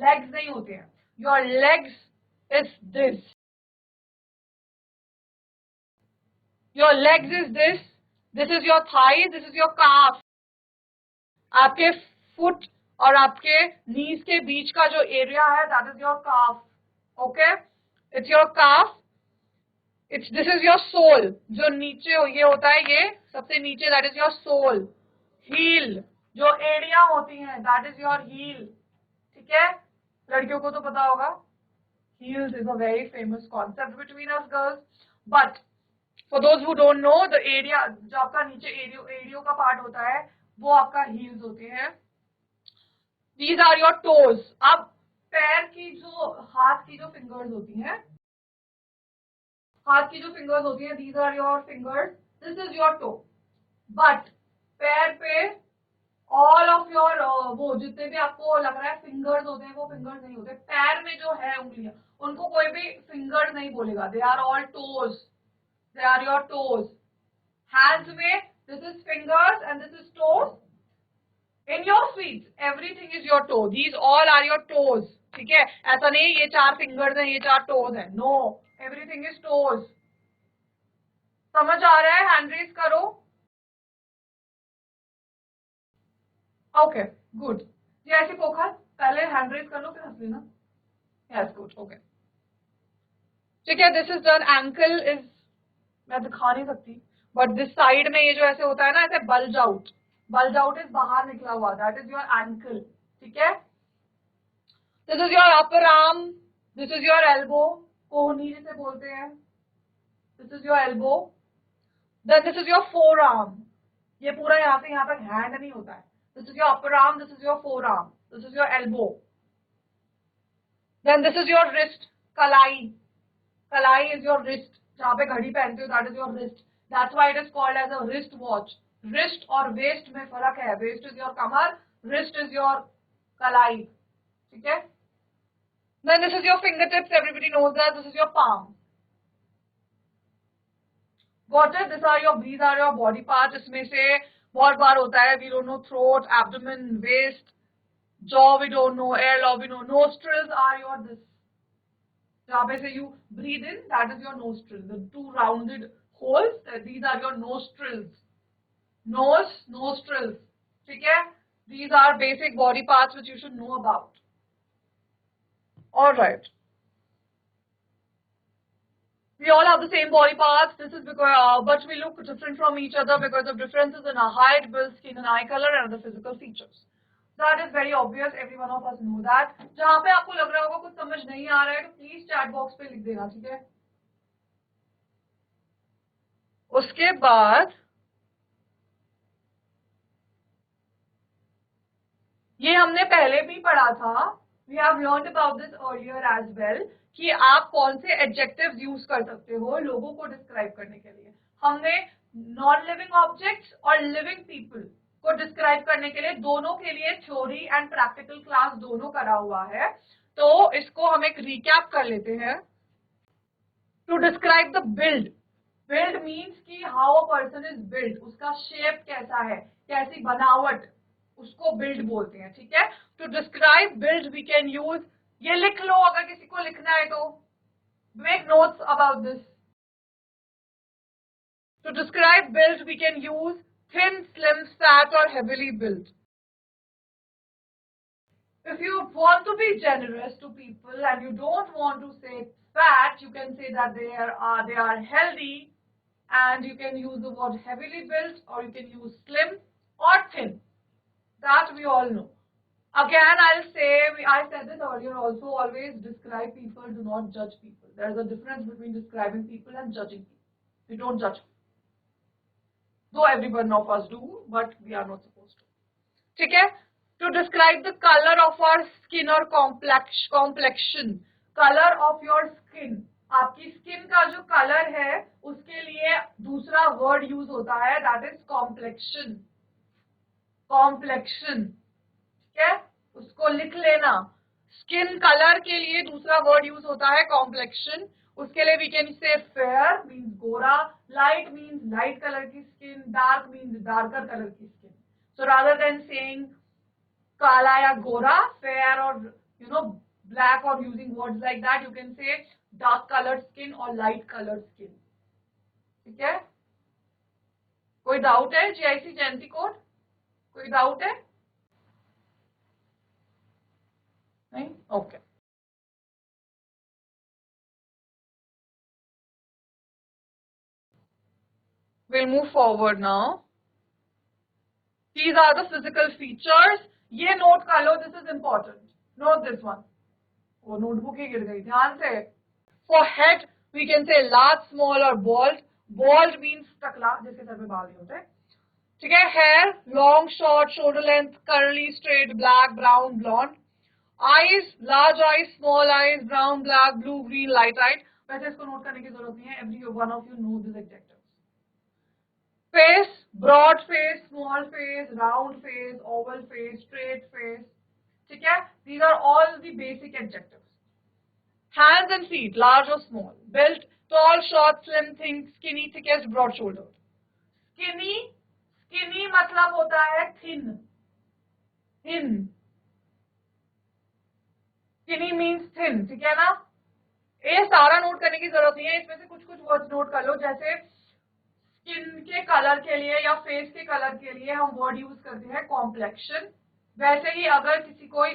legs नहीं होते हैं. Your legs is this. Your legs is this. This is your thighs. This is your calf. आपके foot और आपके knees के बीच का जो area है, that is your calf. Okay? It's your calf. This is your sole. जो नीचे ये होता है, ये सबसे नीचे, that is your sole. Heel. जो area होती हैं, that is your heel. ठीक है? लड़कियों को तो पता होगा. Heels is a very famous concept between us girls. But for those who don't know, the area जो आपका नीचे एरियो का पार्ट होता है, वो आपका heels होते हैं. These are your toes. अब पैर की जो हाथ की जो fingers होती हैं, these are your fingers. This is your toe. But पैर पे all of your वो जितने भी आपको लग रहा है fingers होते हैं, वो fingers नहीं होते. पैर में जो है उंगलियां, उनको कोई भी fingers नहीं बोलेगा. They are all toes. They are your toes. Hands में this is fingers and this is toes. In your feet, everything is your toe. These all are your toes. ठीक है? ऐसा नहीं ये 4 fingers हैं, ये 4 toes हैं. No, everything is toes. समझ आ रहा है? Hand raise करो. Okay, good. ये ऐसे पोखर पहले hand raise कर लो, फिर हंस लेना. Yes, good. Okay. ठीक है? This is done. Ankle is मैं दिखा नहीं सकती, but this side में ये जो ऐसे होता है ना, ऐसे bulge out. Bulge out is बाहर निकला हुआ. That is your ankle. ठीक है? This is your upper arm. This is your elbow. कोहनी जिसे बोलते हैं. This is your elbow. Then this is your forearm. ये पूरा यहाँ से यहाँ तक hand नहीं होता है. This is your upper arm. This is your forearm. This is your elbow. Then this is your wrist. कलाई. कलाई is your wrist. जहाँ पे घड़ी पहनते हो, that is your wrist. That's why it is called as a wrist watch. Wrist और waist में फर्क है. Waist is your Qamar, wrist is your कलाई. ठीक है? Then this is your fingertips. Everybody knows that. This is your palm. Got it? These are your body parts. इसमें से बहुत बार होता है. We don't know throat, abdomen, waist, jaw. We don't know airlock. We know nostrils are your this. जहाँ पे से you breathe in, that is your nostril. The 2 rounded holes. These are your nostrils. Nose, nostrils. ठीक है? These are basic body parts which you should know about. All right. We all have the same body parts. This is because, but we look different from each other because of differences in our height, build, skin and eye color and other physical features. That is very obvious. Every one of us know that. जहाँ पे आपको लग रहा होगा कुछ समझ नहीं आ रहा है, तो please chat box पे लिख देना, ठीक है? उसके बाद ये हमने पहले भी पढ़ा था. We have learned about this earlier as well. कि आप कौन से adjectives use कर सकते हो लोगों को describe करने के लिए. हमने non-living objects और living people को describe करने के लिए दोनों के लिए theory and practical class दोनों करा हुआ है. तो इसको हम एक recap कर लेते हैं. To describe the build. Build means कि how a person is built. उसका shape कैसा है, कैसी बनावट, उसको build बोलते हैं. ठीक है? To describe build we can use. ये लिख लो अगर किसी को लिखना है तो. Make notes about this. To describe build we can use thin, slim, fat or heavily built. If you want to be generous to people and you don't want to say fat, you can say that they are healthy, and you can use the word heavily built or you can use slim or thin. That we all know. Again, I'll say, I said this earlier also, always describe people, do not judge people. There's a difference between describing people and judging people. We don't judge people. Though every one of us do, but we are not supposed to. ठीक है? To describe the color of our skin or complexion. Color of your skin. आपकी skin का जो color है, उसके लिए दूसरा word use होता है, that is complexion. Complexion. ठीक है? उसको लिख लेना. स्किन कलर के लिए दूसरा वर्ड यूज होता है कॉम्प्लेक्शन. उसके लिए we can say fair means गोरा, लाइट मीन्स लाइट कलर की skin, dark means darker colour की skin. So rather than saying काला या गोरा, फेयर और black or using words like that, you can say dark colored skin or light colored skin. ठीक है? कोई doubt है GIC जयंती कोड? कोई डाउट है? नहीं? Okay. We'll move forward now. These are the physical features. ये note कर लो, this is important. Note this one. वो नोटबुक ही गिर गई, ध्यान से. For head, we can say large, small or bald. Bald means टकला, जिसके सर पे बाल नहीं होते. ठीक है? Hair, long, short, shoulder length, curly, straight, black, brown, blonde. Eyes, large eyes, small eyes, brown, black, blue, green, light-eyed. वैसे इसको नोट करने की जरूरत नहीं है. Every one of you know this adjectives. Face, broad face, small face, round face, oval face, straight face. ठीक है? These are all the basic adjectives. Hands and feet, large or small. Built, tall, short, slim, thin, skinny, thickest, broad shouldered. Skinny मतलब होता है thin. Skinny means thin. ठीक है ना? ये सारा नोट करने की जरूरत नहीं है. इसमें से कुछ वर्ड्स नोट कर लो. जैसे स्किन के कलर के लिए या फेस के कलर के लिए हम वर्ड यूज करते हैं कॉम्प्लेक्शन. वैसे ही अगर किसी कोई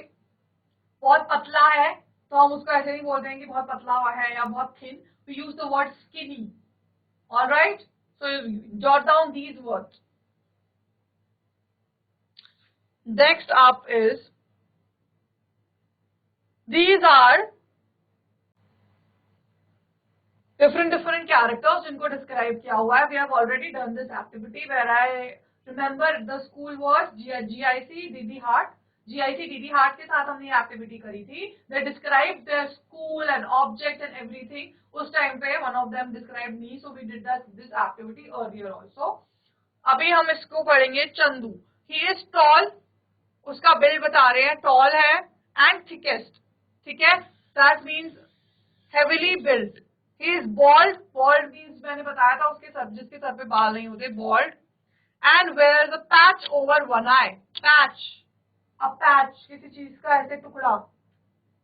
बहुत पतला है तो हम उसको ऐसे नहीं बोलते हैं कि बहुत पतला है या बहुत thin. We use the word skinny. Alright, so jot down these words. Next up is these are different characters जिनको describe किया हुआ है. We have already done this activity where I remember the school was GIC Didi Hart. GIC Didi Hart के साथ हमने ये activity करी थी. They described their school and object and everything. उस time पे one of them described me, so we did this activity earlier also. अभी हम इसको पढ़ेंगे. Chandu, he is tall. उसका बिल बता रहे हैं, tall है and thickest. ठीक है? That means heavily built. He is bald. Bald means मैंने बताया था उसके सर, जिसके सर पे बाल नहीं होते, bald. And wears a patch over one eye. Patch. A patch, किसी चीज का ऐसे टुकड़ा.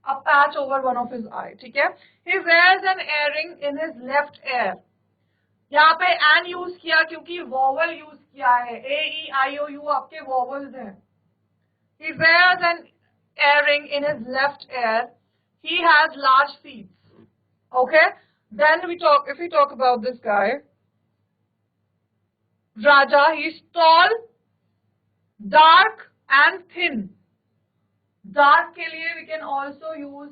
A patch over one of his eye. ठीक है? He wears an earring in his left ear. यहाँ पे an यूज किया क्योंकि vowel यूज किया है. A, E, I, O, U आपके vowels हैं. He wears an earring in his left ear. He has large feet. Okay? Then if we talk about this guy, Raja, he's tall, dark and thin. Dark के लिए we can also use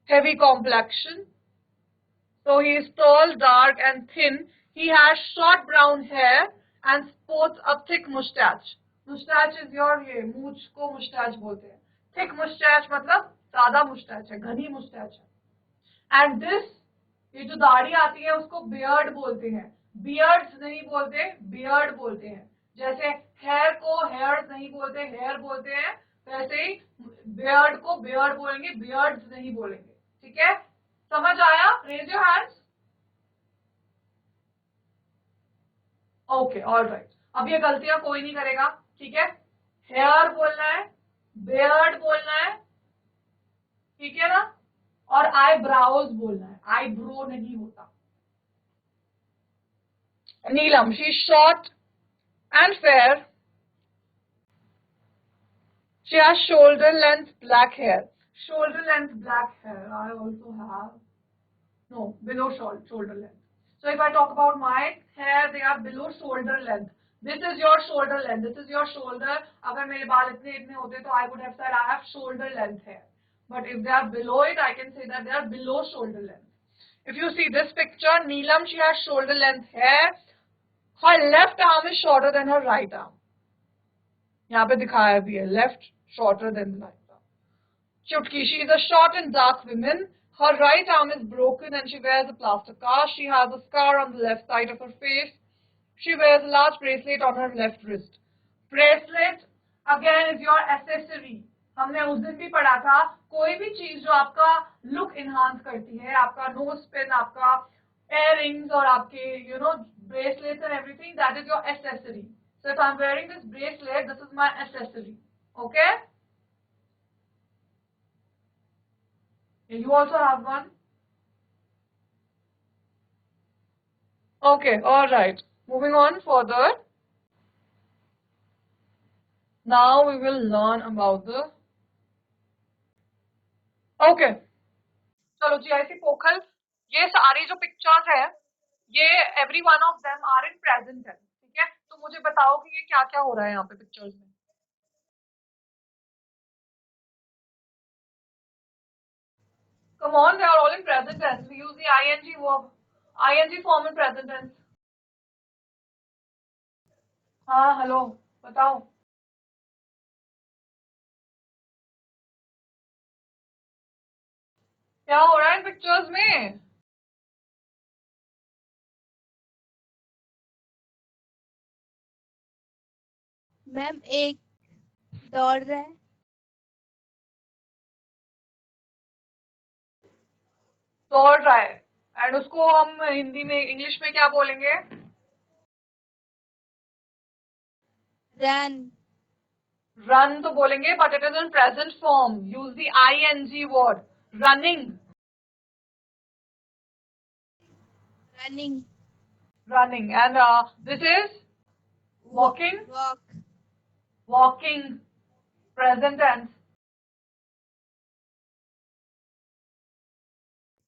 heavy complexion. So he is tall, dark and thin. He has short brown hair and sports a thick mustache. Mustache is your ये मूंछ को mustache बोलते हैं. Thick mustache मतलब सादा mustache है, घनी mustache है. And this, ये जो दाढ़ी आती है उसको beard बोलते हैं. Beards नहीं बोलते, beard बोलते हैं. जैसे hair को hairs नहीं बोलते, hair बोलते हैं, वैसे ही beard को beard बोलेंगे, beards नहीं बोलेंगे. ठीक है? समझ आया? Raise your hands. Okay, all right. अब ये गलतियां कोई नहीं करेगा. ठीक है? हेयर बोलना है, बेयर्ड बोलना है. ठीक है ना? और आईब्राउज बोलना है. आईब्रो नहीं होता. Neelam, she is short and fair. She has shoulder length black hair. Shoulder length black hair. I also have. No, below shoulder length. So if I talk about my hair, they are below shoulder length. This is your shoulder length. This is your shoulder. अगर मेरे बाल इतने होते तो I would have said I have shoulder length hair. But if they are below it, I can say that they are below shoulder length. If you see this picture, Neelam, she has shoulder length hair. Her left arm is shorter than her right arm. यहाँ पे दिखाया भी है, left shorter than the right arm. Chutki, she is a short and dark woman. Her right arm is broken and she wears a plaster cast. She has a scar on the left side of her face. She wears a large bracelet on her left wrist. Bracelet again is your accessory. हमने उस दिन भी पढ़ा था, कोई भी चीज जो आपका लुक इनहांस करती है, आपका नोज पिन, आपका earrings और आपके bracelets and everything, that is your accessory. So if I'm wearing this bracelet, this is my accessory. Okay? You also have one? Okay, alright. Moving on further. Now we will learn about the... Okay. चलो जी, ऐसी पोखल, ये सारी जो pictures है, ये every one of them are in present tense, ठीक है? तो मुझे बताओ कि ये क्या क्या हो रहा है यहाँ पे पिक्चर्स में. Come on, they are all in present tense. We use the ing verb, ing form in present tense. हाँ, हेलो, बताओ. क्या हो रहा है इन पिक्चर्स में? मैम एक दौड़ रहा है. दौड़ रहा है. एंड उसको हम हिंदी में, इंग्लिश में क्या बोलेंगे? रन. रन तो बोलेंगे, but it is in present form. Use the ing word. Running. Running. Running. And this is walking. Walk. Walking. Present tense.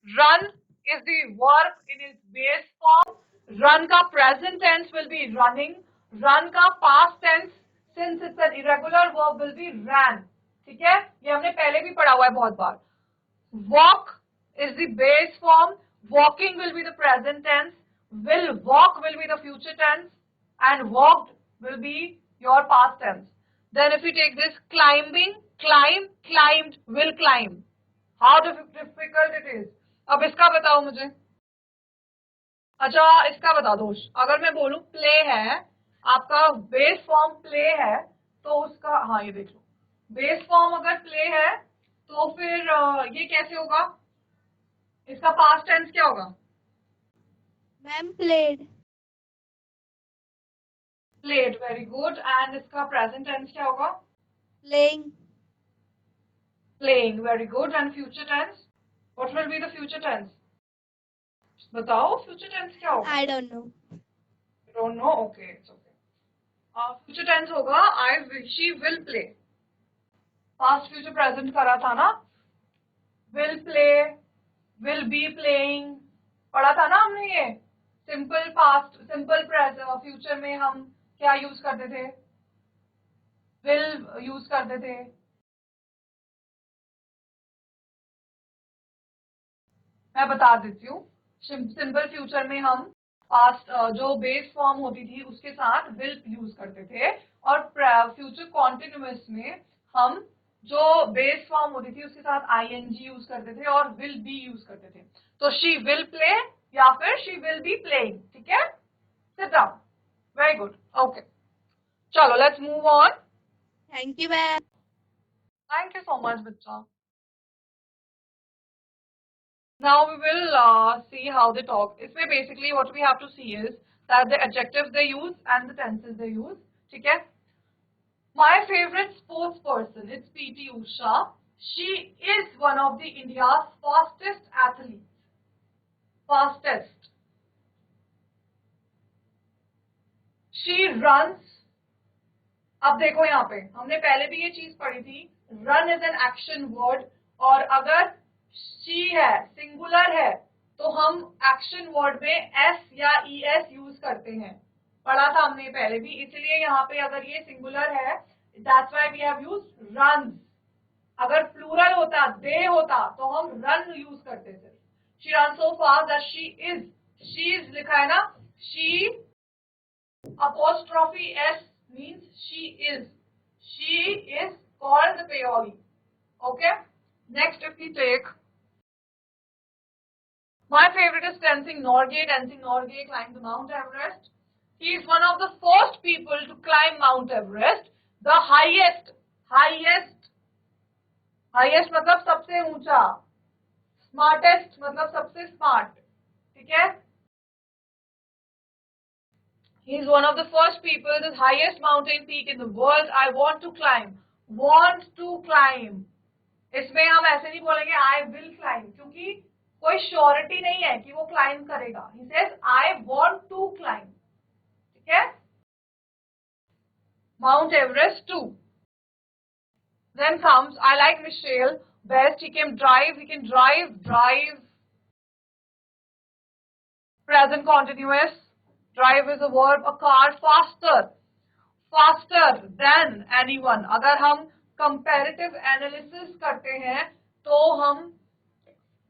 Run is the verb in its base form. Run का present tense will be running. Run का past tense, since it's an irregular verb, will be ran. ठीक है? ये हमने पहले भी पढ़ा हुआ है बहुत बार. Walk is the base form. Walking will be the present tense. Will walk will be the future tense. And walked will be your past tense. Then if we take this climbing, climb, climbed, will climb. How difficult it is. अब इसका बताओ मुझे. अच्छा, इसका बता दो. अगर मैं बोलूं प्ले है, आपका बेस फॉर्म प्ले है, तो उसका, हाँ ये देख लो, बेस फॉर्म अगर प्ले है तो फिर ये कैसे होगा? इसका पास्ट टेंस क्या होगा? Ma'am played. Played. Very good. And इसका प्रेजेंट टेंस क्या होगा? Playing. Playing. Very good. And future tense? What will be the future tense? बताओ, फ्यूचर टेंस क्या होगा? I don't know. Don't know. Okay, it's okay. Future tense होगा she will play. Past future present करा था ना. Will play, will be playing, पढ़ा था ना हमने ये. Simple past, simple present, future में हम क्या यूज करते थे? विल यूज करते थे. मैं बता देती हूँ. सिंपल फ्यूचर में हम पास्ट जो बेस फॉर्म होती थी उसके साथ विल यूज करते थे, और फ्यूचर कॉन्टिन्यूअस में हम जो बेस फॉर्म होती थी उसके साथ ing यूज करते थे और विल बी यूज करते थे. तो शी विल प्ले या फिर शी विल बी प्लेइंग. ठीक है? Sit down. Very good. Okay, चलो let's move on. Thank you ma'am. Thank you so much बच्चा. Now we will see how they talk. इसमें basically what we have to see is that the adjectives they use and the tenses they use. ठीक है? My favorite sports person is PT Usha. She is one of the India's fastest athletes. Fastest. She runs. अब देखो यहाँ पे हमने पहले भी ये चीज पढ़ी थी. Run is an action word, और अगर she है, सिंगुलर है, तो हम एक्शन वर्ड में s या es यूज करते हैं. पढ़ा था हमने पहले भी. इसलिए यहाँ पे अगर ये सिंगुलर है, that's why we have used runs. अगर प्लूरल होता, they होता, तो हम run यूज करते थे. She runs so fast that she is लिखा है ना, she apostrophe s means she is called the Paoli. Okay? Next, if we take, my favorite is Tenzing Norgay. Tenzing Norgay climbed the Mount Everest. He is one of the first people to climb Mount Everest, the highest highest मतलब सबसे ऊंचा, smartest मतलब सबसे smart, ठीक है। He is one of the first people, the highest mountain peak in the world. I want to climb. Want to climb. इसमें हम ऐसे नहीं बोलेंगे I will climb, क्योंकि कोई श्योरिटी नहीं है कि वो क्लाइंब करेगा. He says I want to climb. ठीक है. Mount Everest 2. Then comes, I like Michelle best. He can drive. Present continuous. Drive is a verb. A car faster than anyone. अगर हम comparative analysis करते हैं तो हम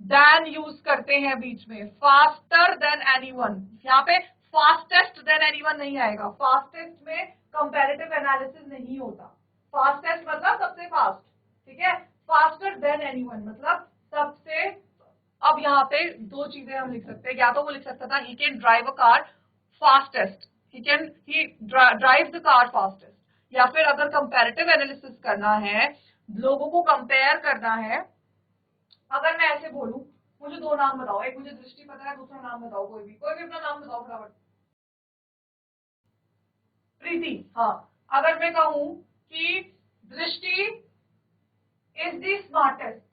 than use करते हैं बीच में. Faster than anyone. यहाँ पे fastest than anyone नहीं आएगा. Fastest में comparative analysis नहीं होता. Fastest मतलब सबसे fast. ठीक है. Faster than anyone मतलब सबसे. अब यहाँ पे दो चीजें हम लिख सकते हैं. या तो वो लिख सकता था he can drive a car fastest. He drives the car fastest. या फिर अगर कंपैरेटिव एनालिसिस करना है, लोगों को कंपेयर करना है, अगर मैं ऐसे बोलूं, मुझे दो नाम बताओ, एक मुझे दृष्टि पता है, दूसरा नाम बताओ, कोई भी अपना नाम बताओ फटाफट. प्रीति. हाँ, अगर मैं कहूं कि दृष्टि इज द स्मार्टेस्ट,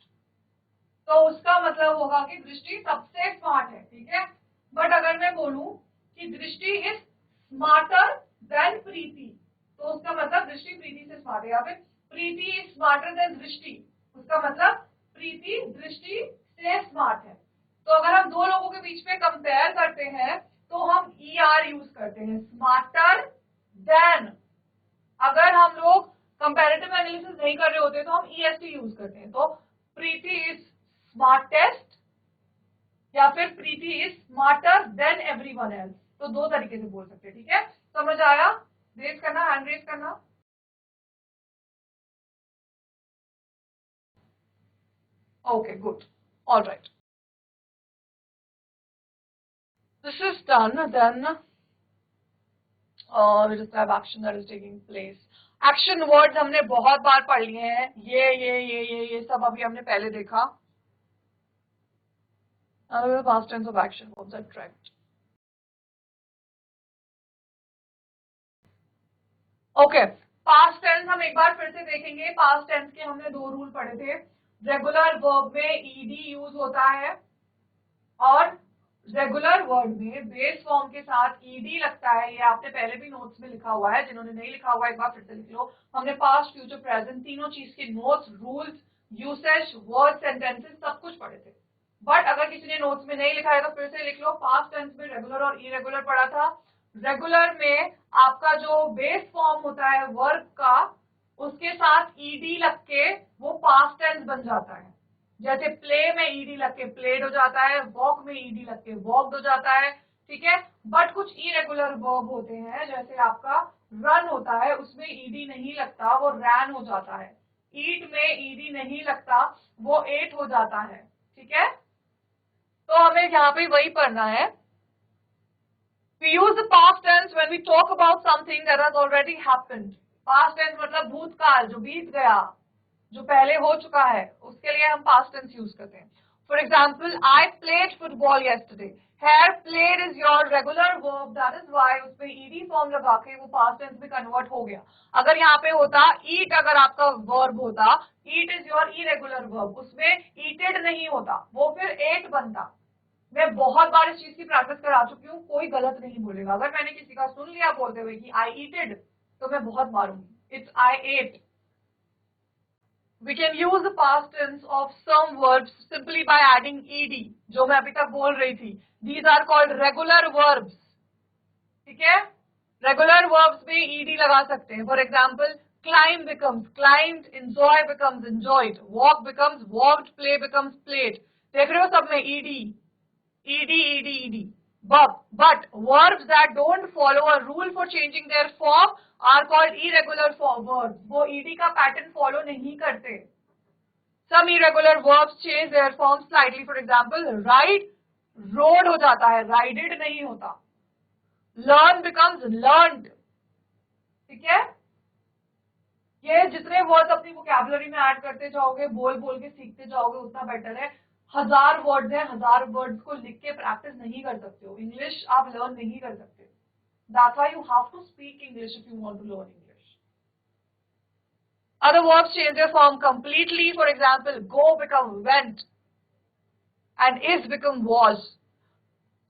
तो उसका मतलब होगा कि दृष्टि सबसे स्मार्ट है. ठीक है. बट अगर मैं बोलूं कि दृष्टि इज स्मार्टर देन प्रीति, तो उसका मतलब दृष्टि प्रीति से स्मार्ट है. या फिर प्रीति इज स्मार्टर देन दृष्टि, उसका मतलब प्रीति दृष्टि से स्मार्ट है. तो अगर हम दो लोगों के बीच में कंपेयर करते हैं तो हम ER यूज करते हैं, स्मार्टर देन. अगर हम लोग कंपैरेटिव एनालिसिस नहीं कर रहे होते तो हम EST यूज करते हैं. तो प्रीति इज स्मार्टेस्ट या फिर Preeti is smarter than everyone else. तो दो तरीके से बोल सकते हैं. ठीक है. समझ आया? रेज करना, हैंड रेज करना. Okay, good. All right. This is done. Then we describe action that is taking place. Action words हमने बहुत बार पढ़ लिए हैं. ये सब अभी हमने पहले देखा. The past tense of action verbs attract. Okay, past tense हम एक बार फिर से देखेंगे. past tense के हमने दो रूल पढ़े थे. रेगुलर वर्ब में ed यूज होता है और रेगुलर वर्ड में बेस फॉर्म के साथ ed लगता है. ये आपने पहले भी नोट्स में लिखा हुआ है. जिन्होंने नहीं लिखा हुआ एक बार फिर से लिख लो. हमने पास्ट, फ्यूचर, प्रेजेंट तीनों चीज के notes, rules, usage, word, sentences सब कुछ पढ़े थे. बट अगर किसी ने नोट्स में नहीं लिखा है तो फिर से लिख लो. पास्ट टेंस में रेगुलर और इरेगुलर पढ़ा था. रेगुलर में आपका जो बेस फॉर्म होता है वर्ब का, उसके साथ ed लग के वो पास्ट टेंस बन जाता है. जैसे प्ले में ed लग के प्लेड हो जाता है, वॉक में ed लग के वॉक्ड हो जाता है. ठीक है. बट कुछ इरेगुलर वर्ब होते हैं, जैसे आपका रन होता है, उसमें ed नहीं लगता, वो रैन हो जाता है. ईट में ed नहीं लगता, वो एट हो जाता है. ठीक है. तो हमें यहाँ पे वही पढ़ना है. We use the past tense when we talk about something that has already happened. Past tense मतलब भूतकाल, जो बीत गया, जो पहले हो चुका है, उसके लिए हम past tense यूज करते हैं. For example, I played football yesterday. Here played is your regular verb, that is why उसमें ed फॉर्म लगा के वो past tense में कन्वर्ट हो गया. अगर यहाँ पे होता eat, अगर आपका verb होता, eat is your irregular verb, उसमें eated नहीं होता, वो फिर ate बनता. मैं बहुत बार इस चीज की प्रैक्टिस करा चुकी हूँ, कोई गलत नहीं बोलेगा. अगर मैंने किसी का सुन लिया बोलते हुए कि I eated, तो मैं बहुत मारूंगी. It's I ate. We can use the past tense of some verbs simply by adding ed, जो मैं अभी तक बोल रही थी. These are called regular verbs. ठीक है. Regular verbs में ed लगा सकते हैं. For example, climb becomes climbed, enjoy becomes enjoyed, walk becomes walked, play becomes played. देख रहे हो सब में ed. But verbs that don't follow a rule for changing their form are called irregular verbs. वो ed का pattern follow नहीं करते. Some irregular verbs change their form slightly. For example, ride, rode हो जाता है, rided नहीं होता. Learn becomes learned. ठीक है. ये जितने वर्ड्स अपनी वोकैबुलरी में ऐड करते जाओगे, बोल बोल के सीखते जाओगे, उतना बेटर है। 1000 वर्ड्स हैं, 1000 वर्ड्स को लिख के प्रैक्टिस नहीं कर सकते हो, इंग्लिश आप लर्न नहीं कर सकते। That's why you have to speak English if you want to learn English. Other verbs change their form completely. For example, go become went and is become was.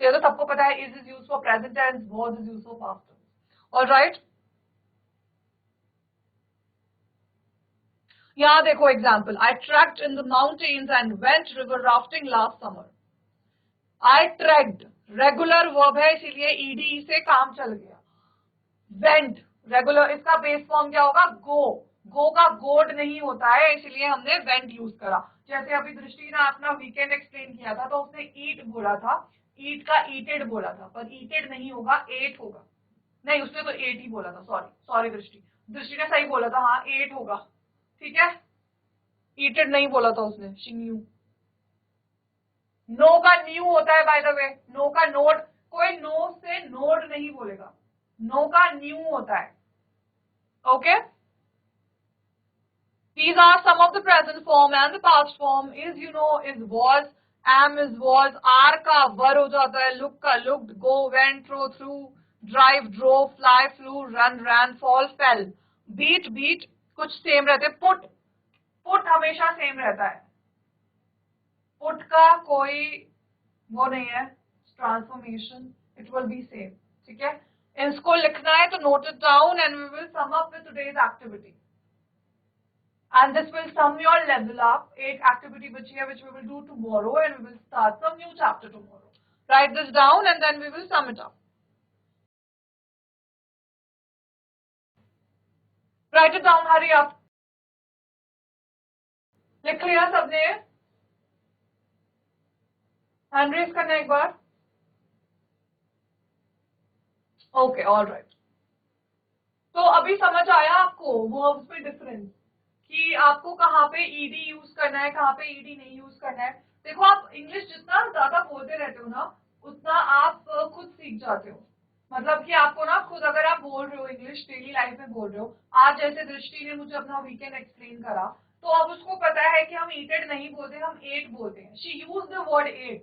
ये तो सबको पता है, is used for present tense, was is used for past tense. All right? यहाँ देखो example. I trekked in the mountains and went river rafting last summer. I trekked regular verb है, इसीलिए ED से काम चल गया। वेंट रेगुलर, इसका base form क्या होगा? गो। गो का गोड नहीं होता है, इसलिए हमने वेंट यूज करा। जैसे अभी दृष्टि ने अपना वीकेंड एक्सप्लेन किया था, तो उसने ईट बोला था, ईट का ईटेड बोला था, पर ईटेड नहीं होगा, एट होगा। नहीं, उसने तो एट ही बोला था, सॉरी दृष्टि ने सही बोला था, हाँ 8 होगा, ठीक है। ईटेड नहीं बोला था उसने, शी न्यू। नो का न्यू होता है बाय द वे, नो का नोड, कोई नो से नोड नहीं बोलेगा, नो का न्यू होता है, okay. These are some of the present form and the past form. Is, you know, is was, am is was, are का वर हो जाता है, look का looked, go went, through, drive drove, fly flew, run ran, fall fell, beat कुछ same रहते हैं, put हमेशा same रहता है, पुट का कोई वो नहीं है transformation, it will be same, ठीक है। इसको लिखना है तो note it down and we will sum up with today's activity and this will sum your level up. एक एक्टिविटी बची है which we will do tomorrow and we will start some new chapter tomorrow. Write this down and then we will sum it up. Write it down, hurry up. लिख लिया सबने? Hand raise करना एक बार। Okay, all right. तो अभी समझ आया आपको वर्ब्स में डिफरेंस, कि आपको कहाँ पे ईडी यूज करना है, कहाँ पे ईडी नहीं यूज करना है। देखो, आप इंग्लिश जितना ज्यादा बोलते रहते हो ना, उतना आप खुद सीख जाते हो। मतलब कि आपको ना खुद, अगर आप बोल रहे हो इंग्लिश, डेली लाइफ में बोल रहे हो, आज जैसे दृष्टि ने मुझे अपना वीकेंड एक्सप्लेन करा, तो अब उसको पता है कि हम ईटेड नहीं बोलते, हम एट बोलते हैं। She use the word at,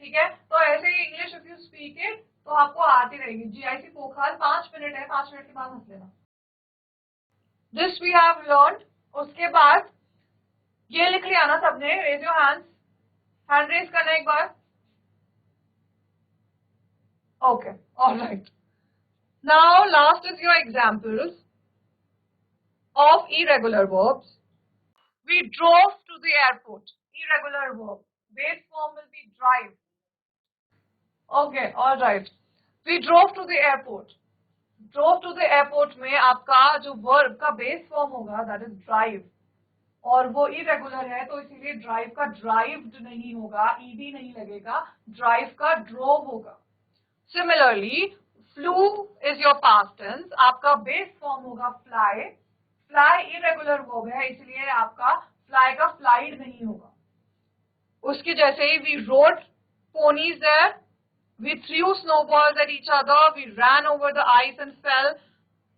ठीक है। तो ऐसे ही English if you speak it तो आपको आती रहेगी। जीआईसी पोखराल 5 मिनट है, 5 मिनट के बाद हंस लेना। This we have learn. उसके बाद ये लिख लिया ना सबने? Raise your hands, hand raise करना एक बार। Okay, all right. Now last is your examples of irregular verbs. We drove to the airport. Irregular verb. Base form will be drive. Okay, all right. We drove to the airport. Drove to the airport में आपका जो verb का base form होगा that is drive, और वो irregular है, तो इसीलिए drive का drived नहीं होगा, ed नहीं लगेगा, drive का drove होगा। Similarly, flew is your past tense, आपका base form होगा fly. Fly irregular verb है, इसलिए आपका fly का flied नहीं होगा। उसके जैसे ही we rode ponies there, we threw snowballs at each other, we ran over the ice and fell,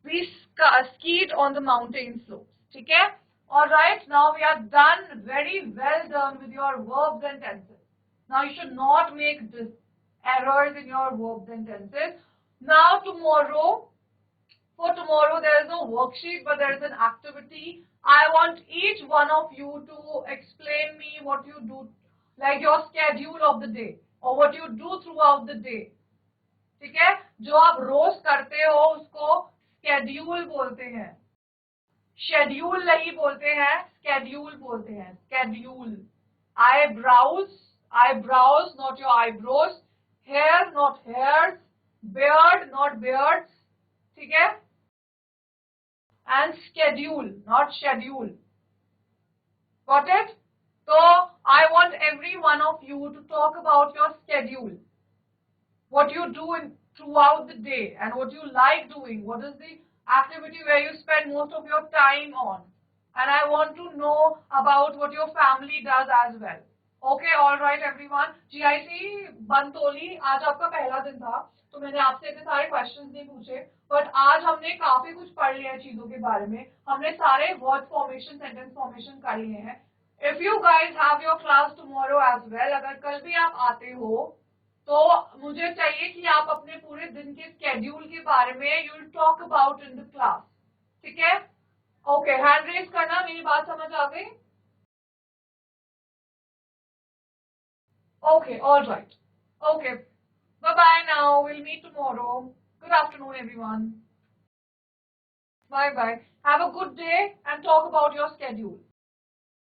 we skied on the mountain slopes, ठीक है। All right, now we are done, very well done with your verbs and tenses. Now you should not make this errors in your verbs and tenses. Now tomorrow, for tomorrow there is no worksheet but there is an activity. I want each one of you to explain me what you do, like your schedule of the day or what you do throughout the day. ठीक है, जो आप रोज करते हो उसको schedule बोलते हैं, schedule नहीं बोलते हैं, स्केड्यूल बोलते हैं, schedule. eyebrows not your eyebrows, hair not hairs, beard not beards, ठीक है, and schedule not schedule. Got it? So I want every one of you to talk about your schedule, what you do throughout the day and what you like doing, what is the activity where you spend most of your time on, and I want to know about what your family does as well. Okay all right everyone. GIC Bantoli, आज आपका पहला दिन था तो मैंने आपसे इतने सारे क्वेश्चंस नहीं पूछे, बट आज हमने काफी कुछ पढ़ लिया चीजों के बारे में। हमने सारे वर्ड फॉर्मेशन, सेंटेंस फॉर्मेशन कर लिए हैं। If you guys have your class tomorrow as well, अगर कल भी आप आते हो तो मुझे चाहिए कि आप अपने पूरे दिन के स्केड्यूल के बारे में you will talk about in the class. ठीक है? ओके, हैंड रेज करना, मेरी बात समझ आ गई? Okay, all right. Okay. Bye-bye now. We'll meet tomorrow. Good afternoon, everyone. Bye-bye. Have a good day and talk about your schedule.